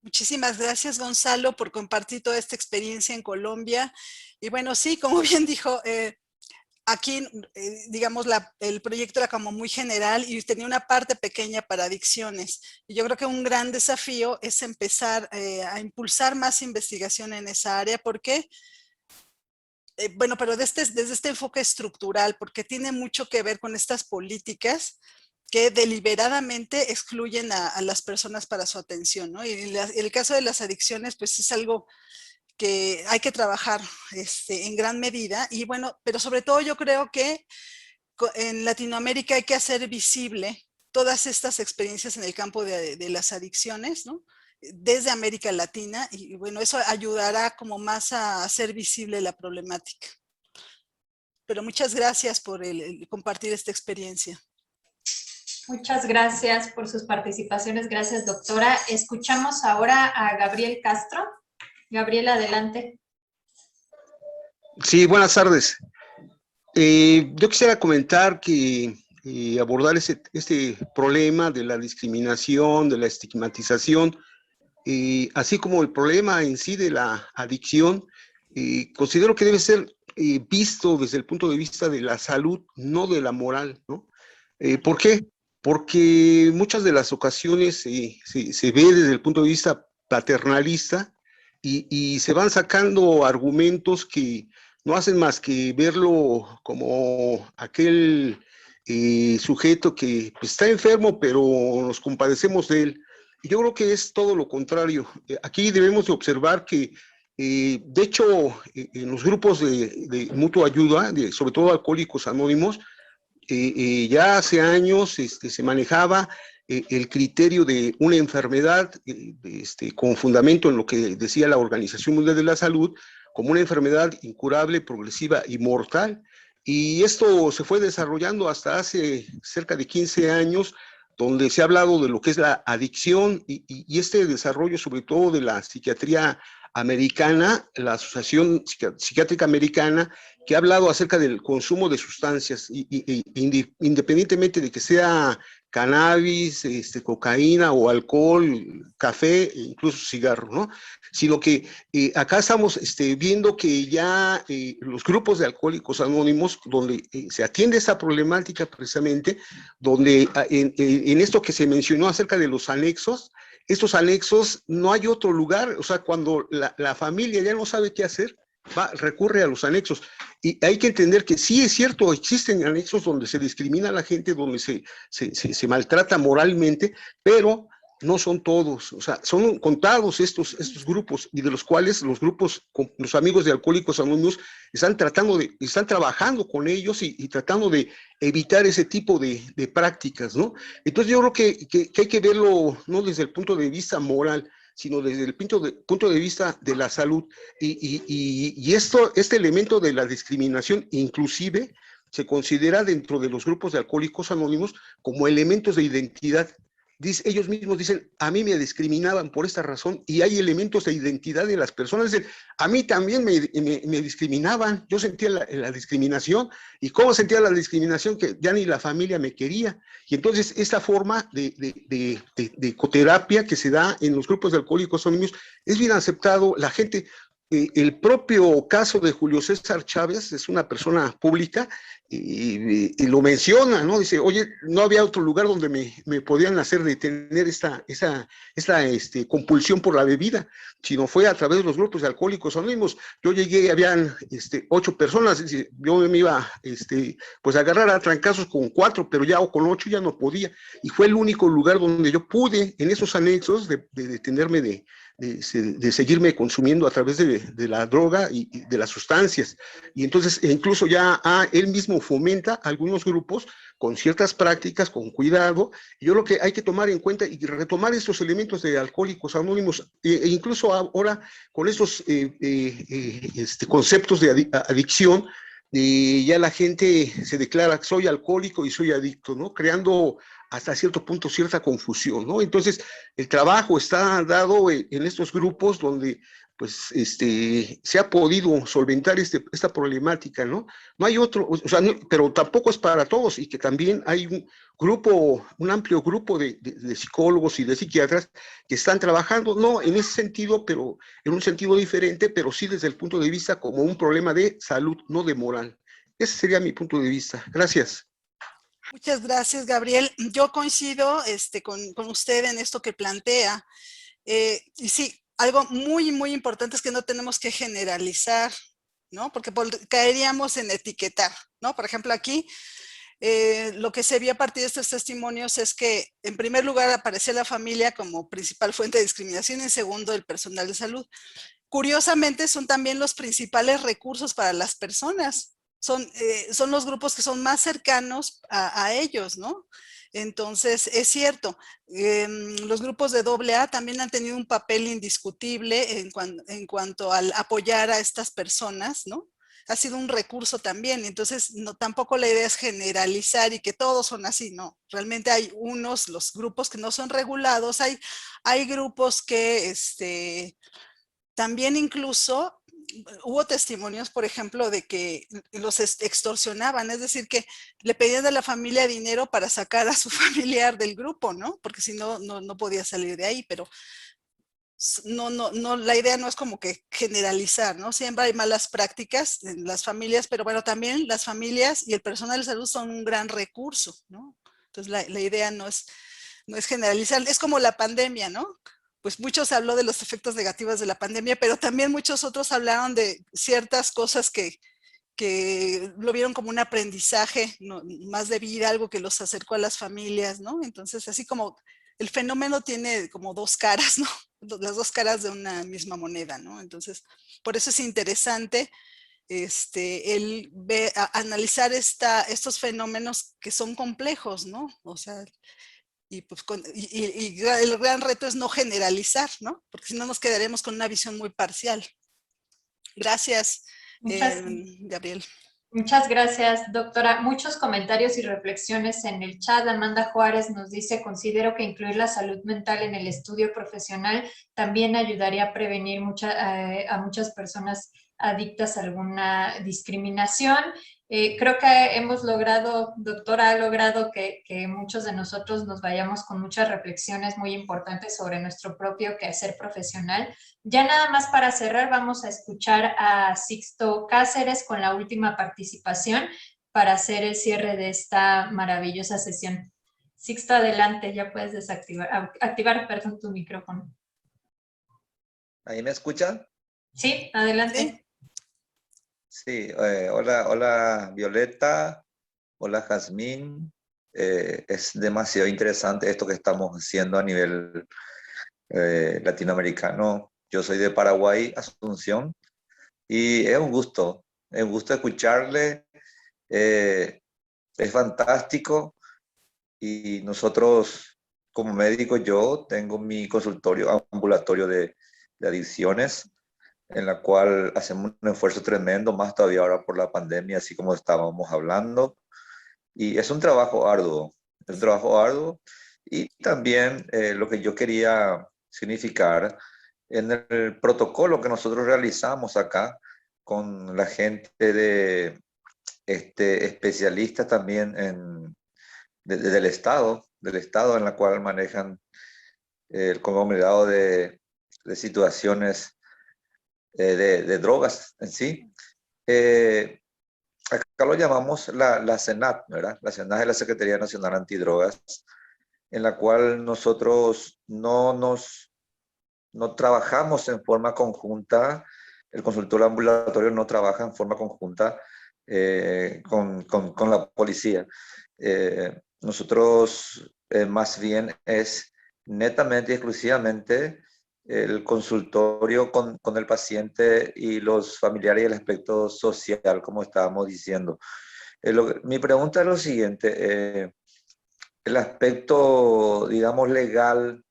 Muchísimas gracias, Gonzalo, por compartir toda esta experiencia en Colombia. Y bueno, sí, como bien dijo, aquí, digamos, el proyecto era como muy general y tenía una parte pequeña para adicciones. Y yo creo que un gran desafío es empezar a impulsar más investigación en esa área. ¿Por qué? Bueno, pero desde este enfoque estructural, porque tiene mucho que ver con estas políticas que deliberadamente excluyen a las personas para su atención, ¿no? Y el caso de las adicciones, pues es algo que hay que trabajar en gran medida. Y bueno, pero sobre todo yo creo que en Latinoamérica hay que hacer visible todas estas experiencias en el campo de las adicciones, ¿no? Desde América Latina, y bueno, eso ayudará como más a hacer visible la problemática. Pero muchas gracias por el compartir esta experiencia. Muchas gracias por sus participaciones. Gracias, doctora. Escuchamos ahora a Gabriel Castro. Gabriel, adelante. Sí, buenas tardes. Yo quisiera comentar que abordar este problema de la discriminación, de la estigmatización, así como el problema en sí de la adicción, considero que debe ser visto desde el punto de vista de la salud, no de la moral, ¿no? ¿Por qué? Porque muchas de las ocasiones se ve desde el punto de vista paternalista y se van sacando argumentos que no hacen más que verlo como aquel sujeto que pues, está enfermo, pero nos compadecemos de él. Y yo creo que es todo lo contrario. Aquí debemos de observar que, de hecho, en los grupos de mutua ayuda, sobre todo Alcohólicos Anónimos, ya hace años se manejaba el criterio de una enfermedad con fundamento en lo que decía la Organización Mundial de la Salud, como una enfermedad incurable, progresiva y mortal. Y esto se fue desarrollando hasta hace cerca de 15 años, donde se ha hablado de lo que es la adicción y este desarrollo, sobre todo de la psiquiatría americana, la Asociación Psiquiátrica Americana, que ha hablado acerca del consumo de sustancias, independientemente de que sea cannabis, cocaína o alcohol, café, e incluso cigarro, ¿no? Sino que acá estamos viendo que ya los grupos de alcohólicos anónimos, donde se atiende esa problemática precisamente, donde en esto que se mencionó acerca de los anexos, estos anexos no hay otro lugar, o sea, cuando la familia ya no sabe qué hacer, recurre a los anexos. Y hay que entender que sí es cierto, existen anexos donde se discrimina a la gente, donde se maltrata moralmente, pero no son todos, o sea, son contados estos grupos, y de los cuales los grupos, los amigos de Alcohólicos Anónimos, están trabajando con ellos y tratando de evitar ese tipo de prácticas, ¿no? Entonces yo creo que hay que verlo no desde el punto de vista moral, sino desde el punto de vista de la salud. Y este elemento de la discriminación inclusive se considera dentro de los grupos de Alcohólicos Anónimos como elementos de identidad. Ellos mismos dicen, a mí me discriminaban por esta razón, y hay elementos de identidad de las personas. Dicen, a mí también me discriminaban, yo sentía la discriminación, y cómo sentía la discriminación que ya ni la familia me quería. Y entonces esta forma de ecoterapia que se da en los grupos de Alcohólicos Anónimos es bien aceptado. La gente, el propio caso de Julio César Chávez, es una persona pública, y lo menciona, ¿no? Dice, oye, no había otro lugar donde me podían hacer de tener esta compulsión por la bebida, sino fue a través de los grupos de Alcohólicos Anónimos. Yo llegué, habían 8 personas, yo me iba pues a agarrar a trancazos con 4, pero ya o con 8 ya no podía, y fue el único lugar donde yo pude, en esos anexos, de detenerme de seguirme consumiendo a través de la droga y de las sustancias. Y entonces incluso ya él mismo fomenta algunos grupos con ciertas prácticas, con cuidado. Y yo lo que hay que tomar en cuenta y retomar estos elementos de Alcohólicos Anónimos, e incluso ahora con estos conceptos de adicción, ya la gente se declara, soy alcohólico y soy adicto, ¿no? Creando hasta cierto punto cierta confusión, ¿no? Entonces, el trabajo está dado en estos grupos donde, pues, se ha podido solventar esta problemática, ¿no? No hay otro, o sea, no, pero tampoco es para todos, y que también hay un amplio grupo de psicólogos y de psiquiatras que están trabajando, no en ese sentido, pero en un sentido diferente, pero sí desde el punto de vista como un problema de salud, no de moral. Ese sería mi punto de vista. Gracias. Muchas gracias, Gabriel. Yo coincido con usted en esto que plantea. Y sí, algo muy, muy importante es que no tenemos que generalizar, ¿no? Porque caeríamos en etiquetar, ¿no? Por ejemplo, aquí lo que se vio a partir de estos testimonios es que, en primer lugar, aparecía la familia como principal fuente de discriminación y, en segundo, el personal de salud. Curiosamente, son también los principales recursos para las personas. Son los grupos que son más cercanos a ellos, ¿no? Entonces, es cierto, los grupos de AA también han tenido un papel indiscutible en cuanto al apoyar a estas personas, ¿no? Ha sido un recurso también. Entonces, no, tampoco la idea es generalizar y que todos son así, no. Realmente hay los grupos que no son regulados, hay grupos que también incluso hubo testimonios, por ejemplo, de que los extorsionaban, es decir, que le pedían a la familia dinero para sacar a su familiar del grupo, ¿no? Porque si no, no podía salir de ahí, pero no, la idea no es como que generalizar, ¿no? Siempre hay malas prácticas en las familias, pero bueno, también las familias y el personal de salud son un gran recurso, ¿no? Entonces la idea no es generalizar, es como la pandemia, ¿no? Pues mucho se habló de los efectos negativos de la pandemia, pero también muchos otros hablaron de ciertas cosas que lo vieron como un aprendizaje, ¿no? Más de vida, algo que los acercó a las familias, ¿no? Entonces, así como el fenómeno tiene como dos caras, ¿no? Las dos caras de una misma moneda, ¿no? Entonces, por eso es interesante analizar estos fenómenos que son complejos, ¿no? O sea, y el gran reto es no generalizar, ¿no? Porque si no nos quedaremos con una visión muy parcial. Gracias, Gabriel. Muchas gracias, doctora. Muchos comentarios y reflexiones en el chat. Amanda Juárez nos dice, considero que incluir la salud mental en el estudio profesional también ayudaría a prevenir a muchas personas adictas a alguna discriminación. Creo que hemos logrado, doctora, ha logrado que muchos de nosotros nos vayamos con muchas reflexiones muy importantes sobre nuestro propio quehacer profesional. Ya nada más para cerrar, vamos a escuchar a Sixto Cáceres con la última participación para hacer el cierre de esta maravillosa sesión. Sixto, adelante, ya puedes activar, perdón, tu micrófono. ¿Ahí me escuchan? Sí, adelante. Sí, hola Violeta, hola Jazmín. Es demasiado interesante esto que estamos haciendo a nivel latinoamericano. Yo soy de Paraguay, Asunción, y es un gusto escucharle. Es fantástico, y nosotros como médicos, yo tengo mi consultorio ambulatorio de adicciones, en la cual hacemos un esfuerzo tremendo, más todavía ahora por la pandemia, así como estábamos hablando. Y es un trabajo arduo, y también lo que yo quería significar en el protocolo que nosotros realizamos acá con la gente de especialistas también del Estado en la cual manejan el conglomerado de situaciones de drogas en sí. Acá lo llamamos la CENAT, ¿verdad? La CENAT es la Secretaría Nacional Antidrogas, en la cual nosotros no trabajamos en forma conjunta. El consultor ambulatorio no trabaja en forma conjunta con la policía. Nosotros más bien es netamente y exclusivamente el consultorio con el paciente y los familiares y el aspecto social, como estábamos diciendo. Mi pregunta es lo siguiente, el aspecto, digamos, legal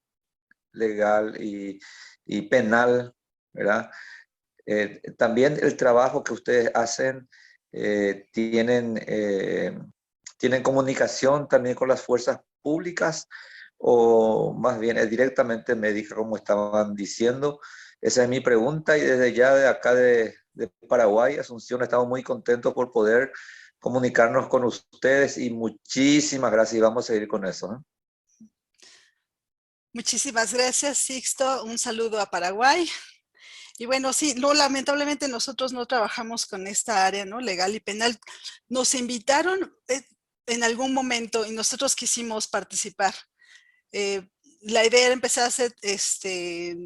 y penal, ¿verdad? También el trabajo que ustedes hacen, tienen comunicación también con las fuerzas públicas, o más bien es directamente médica, como estaban diciendo. Esa es mi pregunta, y desde ya de acá de Paraguay, Asunción, estamos muy contentos por poder comunicarnos con ustedes, y muchísimas gracias, y vamos a seguir con eso, ¿no? Muchísimas gracias, Sixto. Un saludo a Paraguay. Y bueno, sí, no, lamentablemente nosotros no trabajamos con esta área, ¿no? Legal y penal. Nos invitaron en algún momento y nosotros quisimos participar. La idea era empezar a hacer este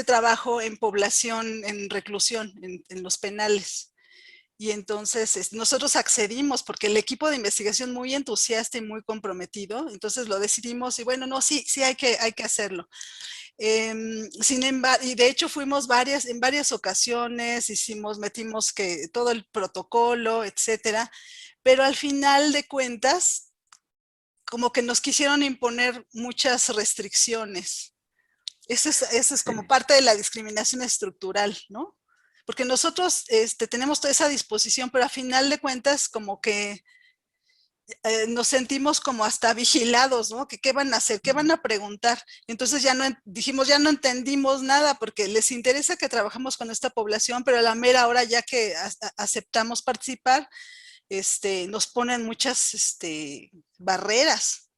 trabajo en población, en reclusión, en los penales. Y entonces nosotros accedimos porque el equipo de investigación muy entusiasta y muy comprometido, entonces lo decidimos y bueno, no, sí, sí hay que hacerlo. Sin embargo, y de hecho fuimos en varias ocasiones, metimos que todo el protocolo, etcétera, pero al final de cuentas, como que nos quisieron imponer muchas restricciones. Eso es como parte de la discriminación estructural, ¿no? Porque nosotros tenemos toda esa disposición, pero a final de cuentas como que nos sentimos como hasta vigilados, ¿no? Que qué van a hacer, qué van a preguntar. Entonces dijimos, ya no entendimos nada porque les interesa que trabajamos con esta población, pero a la mera hora ya que aceptamos participar, nos ponen muchas barreras.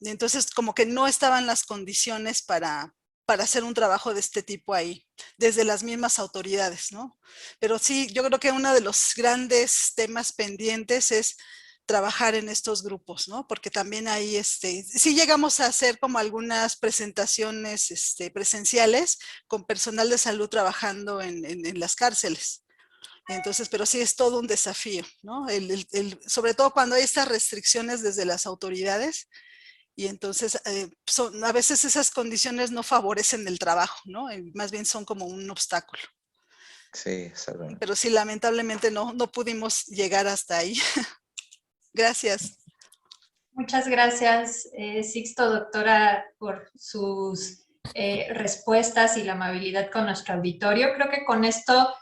Entonces como que no estaban las condiciones para hacer un trabajo de este tipo ahí, desde las mismas autoridades, ¿no? Pero sí, yo creo que uno de los grandes temas pendientes es trabajar en estos grupos, ¿no? Porque también ahí, sí llegamos a hacer como algunas presentaciones presenciales con personal de salud trabajando en las cárceles. Entonces, pero sí es todo un desafío, ¿no? Sobre todo cuando hay estas restricciones desde las autoridades y entonces a veces esas condiciones no favorecen el trabajo, ¿no? Más bien son como un obstáculo. Sí, exactamente. Pero sí, lamentablemente no pudimos llegar hasta ahí. Gracias. Muchas gracias, Sixto, doctora, por sus respuestas y la amabilidad con nuestro auditorio. Creo que con esto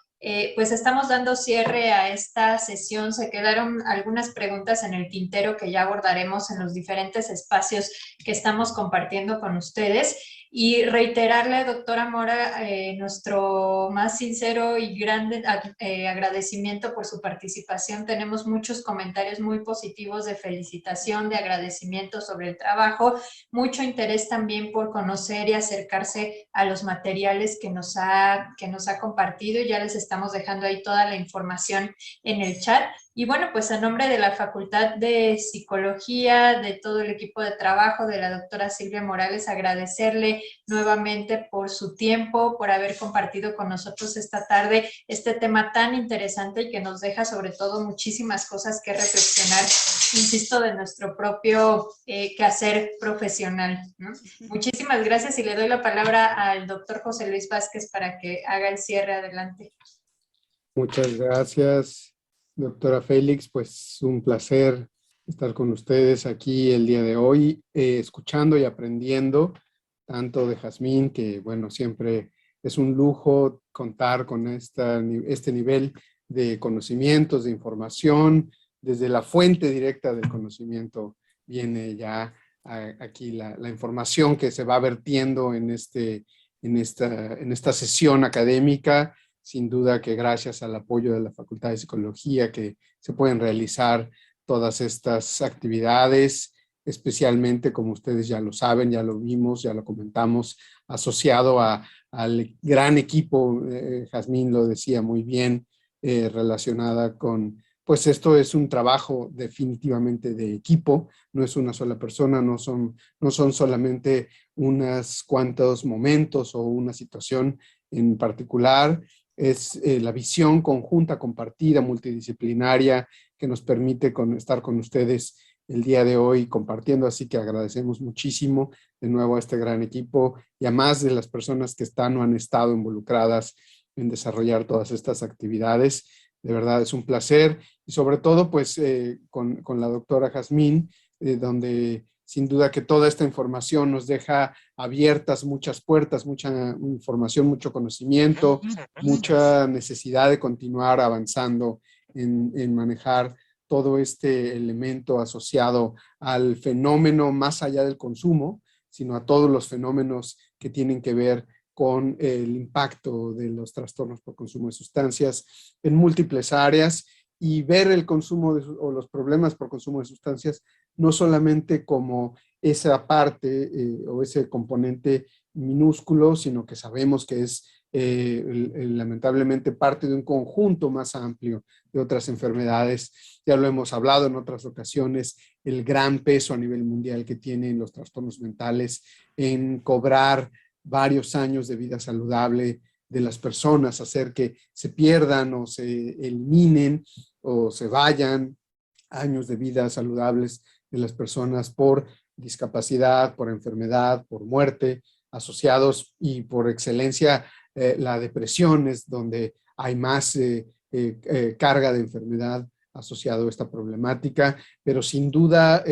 pues estamos dando cierre a esta sesión. Se quedaron algunas preguntas en el tintero que ya abordaremos en los diferentes espacios que estamos compartiendo con ustedes. Y reiterarle, doctora Mora, nuestro más sincero y grande agradecimiento por su participación. Tenemos muchos comentarios muy positivos de felicitación, de agradecimiento sobre el trabajo, mucho interés también por conocer y acercarse a los materiales que nos ha compartido. Ya les estamos dejando ahí toda la información en el chat. Y bueno, pues a nombre de la Facultad de Psicología, de todo el equipo de trabajo, de la doctora Silvia Morales, agradecerle nuevamente por su tiempo, por haber compartido con nosotros esta tarde este tema tan interesante y que nos deja sobre todo muchísimas cosas que reflexionar, insisto, de nuestro propio quehacer profesional, ¿no? Muchísimas gracias y le doy la palabra al doctor José Luis Vázquez para que haga el cierre. Adelante. Muchas gracias, doctora Félix. Pues un placer estar con ustedes aquí el día de hoy, escuchando y aprendiendo tanto de Jazmín, que bueno, siempre es un lujo contar con este nivel de conocimientos, de información, desde la fuente directa del conocimiento viene ya aquí la información que se va vertiendo en esta sesión académica. Sin duda que gracias al apoyo de la Facultad de Psicología que se pueden realizar todas estas actividades, especialmente, como ustedes ya lo saben, ya lo vimos, ya lo comentamos, asociado al gran equipo, Jazmín lo decía muy bien, relacionada con, pues esto es un trabajo definitivamente de equipo, no es una sola persona, no son solamente unos cuantos momentos o una situación en particular, es la visión conjunta, compartida, multidisciplinaria que nos permite estar con ustedes el día de hoy compartiendo, así que agradecemos muchísimo de nuevo a este gran equipo y a más de las personas que están o han estado involucradas en desarrollar todas estas actividades. De verdad es un placer y sobre todo pues con la doctora Jazmín, donde sin duda que toda esta información nos deja abiertas muchas puertas, mucha información, mucho conocimiento, mucha necesidad de continuar avanzando en manejar todo este elemento asociado al fenómeno más allá del consumo, sino a todos los fenómenos que tienen que ver con el impacto de los trastornos por consumo de sustancias en múltiples áreas y ver el consumo o los problemas por consumo de sustancias no solamente como esa parte o ese componente minúsculo, sino que sabemos que es lamentablemente parte de un conjunto más amplio de otras enfermedades. Ya lo hemos hablado en otras ocasiones, el gran peso a nivel mundial que tienen los trastornos mentales en cobrar varios años de vida saludable de las personas, hacer que se pierdan o se eliminen o se vayan años de vida saludables de las personas por discapacidad, por enfermedad, por muerte, asociados, y por excelencia la depresión es donde hay más carga de enfermedad asociado a esta problemática, pero sin duda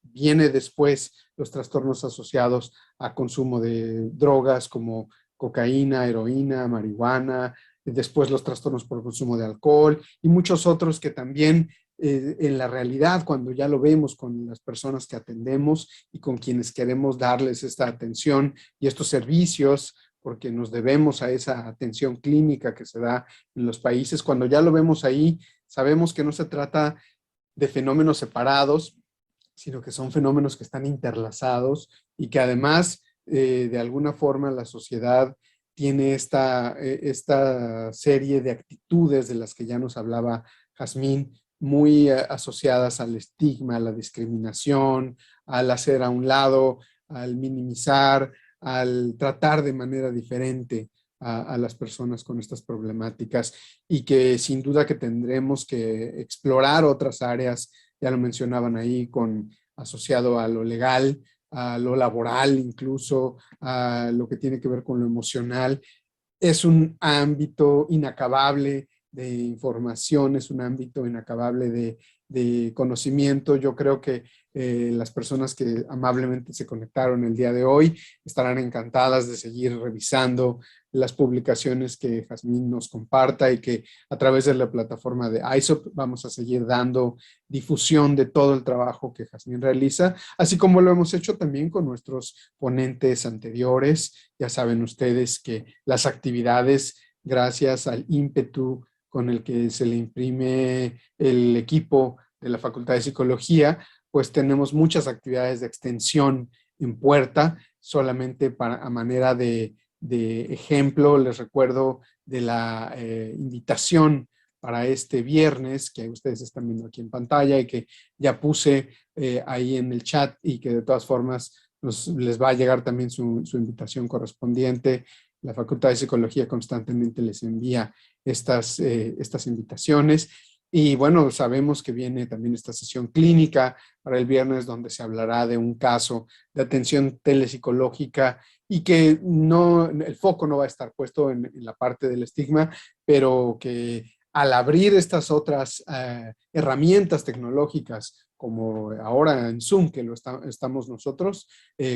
viene después los trastornos asociados a consumo de drogas como cocaína, heroína, marihuana, después los trastornos por consumo de alcohol y muchos otros que también en la realidad, cuando ya lo vemos con las personas que atendemos y con quienes queremos darles esta atención y estos servicios, porque nos debemos a esa atención clínica que se da en los países, cuando ya lo vemos ahí, sabemos que no se trata de fenómenos separados, sino que son fenómenos que están interlazados y que además, de alguna forma, la sociedad tiene esta serie de actitudes de las que ya nos hablaba Jazmín, muy asociadas al estigma, a la discriminación, al hacer a un lado, al minimizar, al tratar de manera diferente a las personas con estas problemáticas, y que sin duda que tendremos que explorar otras áreas, ya lo mencionaban ahí, asociado a lo legal, a lo laboral, incluso a lo que tiene que ver con lo emocional. Es un ámbito inacabable de información, es un ámbito inacabable de conocimiento. Yo creo que las personas que amablemente se conectaron el día de hoy estarán encantadas de seguir revisando las publicaciones que Jazmín nos comparta, y que a través de la plataforma de ISOP vamos a seguir dando difusión de todo el trabajo que Jazmín realiza, así como lo hemos hecho también con nuestros ponentes anteriores. Ya saben ustedes que las actividades, gracias al ímpetu con el que se le imprime el equipo de la Facultad de Psicología, pues tenemos muchas actividades de extensión en puerta. Solamente a manera de ejemplo, les recuerdo de la invitación para este viernes, que ustedes están viendo aquí en pantalla y que ya puse ahí en el chat, y que de todas formas les va a llegar también su invitación correspondiente. La Facultad de Psicología constantemente les envía estas invitaciones. Y bueno, sabemos que viene también esta sesión clínica para el viernes, donde se hablará de un caso de atención telepsicológica, y que el foco no va a estar puesto en la parte del estigma, pero que al abrir estas otras herramientas tecnológicas, como ahora en Zoom, que estamos nosotros,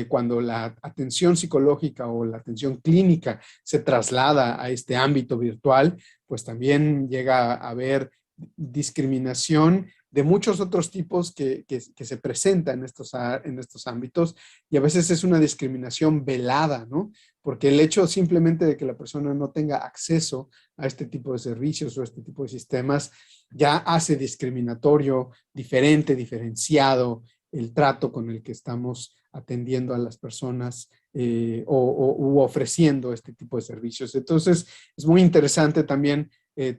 cuando la atención psicológica o la atención clínica se traslada a este ámbito virtual, pues también llega a haber discriminación de muchos otros tipos que se presentan en estos ámbitos, y a veces es una discriminación velada, ¿no? Porque el hecho simplemente de que la persona no tenga acceso a este tipo de servicios o este tipo de sistemas ya hace discriminatorio, diferente, diferenciado el trato con el que estamos atendiendo a las personas u ofreciendo este tipo de servicios. Entonces, es muy interesante también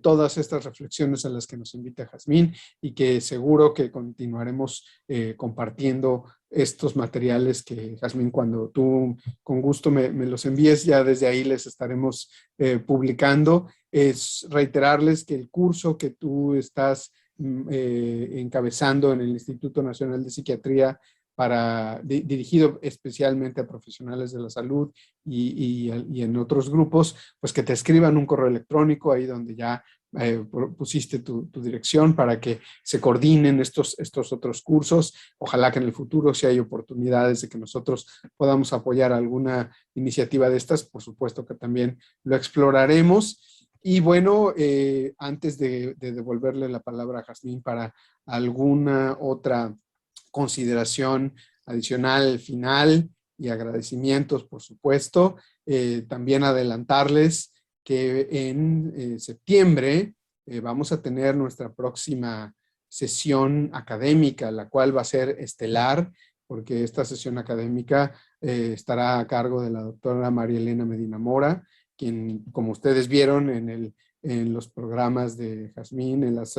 todas estas reflexiones a las que nos invita Jazmín, y que seguro que continuaremos compartiendo estos materiales que, Jazmín, cuando tú con gusto me los envíes, ya desde ahí les estaremos publicando. Es reiterarles que el curso que tú estás encabezando en el Instituto Nacional de Psiquiatría, dirigido especialmente a profesionales de la salud y en otros grupos, pues que te escriban un correo electrónico ahí donde ya pusiste tu dirección, para que se coordinen estos otros cursos. Ojalá que en el futuro, si hay oportunidades de que nosotros podamos apoyar alguna iniciativa de estas, por supuesto que también lo exploraremos. Y bueno, antes de devolverle la palabra a Jazmín para alguna otra consideración adicional final y agradecimientos, por supuesto, también adelantarles que en septiembre vamos a tener nuestra próxima sesión académica, la cual va a ser estelar, porque esta sesión académica estará a cargo de la doctora María Elena Medina Mora, quien, como ustedes vieron en el en los programas de Jazmín, en las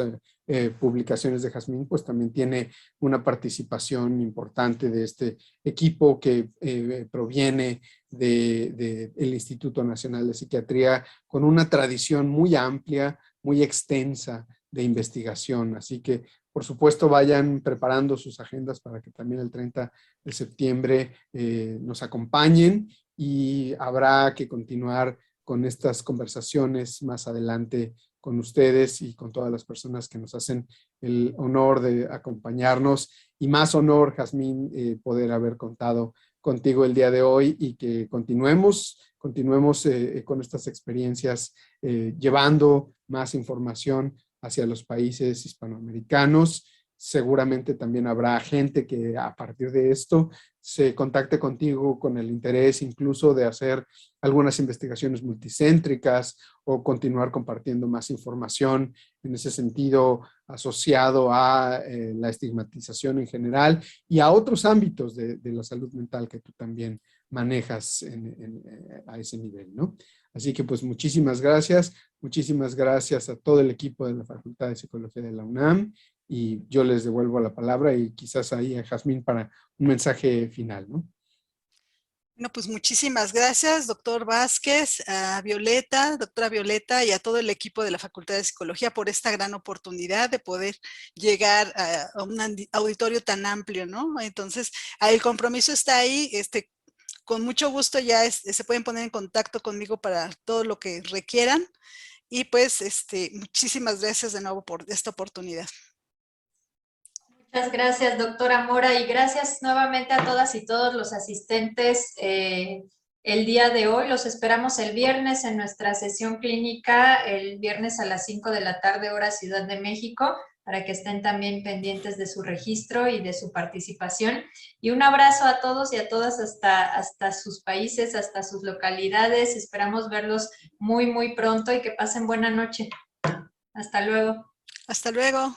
publicaciones de Jazmín, pues también tiene una participación importante de este equipo que proviene del Instituto Nacional de Psiquiatría, con una tradición muy amplia, muy extensa de investigación. Así que, por supuesto, vayan preparando sus agendas para que también el 30 de septiembre nos acompañen, y habrá que continuar con estas conversaciones más adelante con ustedes y con todas las personas que nos hacen el honor de acompañarnos. Y más honor, Jazmín, poder haber contado contigo el día de hoy, y que continuemos con estas experiencias, llevando más información hacia los países hispanoamericanos. Seguramente también habrá gente que a partir de esto se contacte contigo con el interés incluso de hacer algunas investigaciones multicéntricas o continuar compartiendo más información en ese sentido, asociado a la estigmatización en general y a otros ámbitos de la salud mental que tú también manejas a ese nivel, ¿no? Así que pues muchísimas gracias a todo el equipo de la Facultad de Psicología de la UNAM, y yo les devuelvo la palabra y quizás ahí a Jazmín para un mensaje final, ¿no? Bueno, pues muchísimas gracias, doctor Vázquez, a Violeta, doctora Violeta, y a todo el equipo de la Facultad de Psicología por esta gran oportunidad de poder llegar a un auditorio tan amplio, ¿no? Entonces, el compromiso está ahí, con mucho gusto ya se pueden poner en contacto conmigo para todo lo que requieran, y pues muchísimas gracias de nuevo por esta oportunidad. Muchas gracias, doctora Mora, y gracias nuevamente a todas y todos los asistentes el día de hoy. Los esperamos el viernes en nuestra sesión clínica, el viernes a las 5 de la tarde, hora Ciudad de México, para que estén también pendientes de su registro y de su participación. Y un abrazo a todos y a todas hasta sus países, hasta sus localidades. Esperamos verlos muy, muy pronto y que pasen buena noche. Hasta luego. Hasta luego.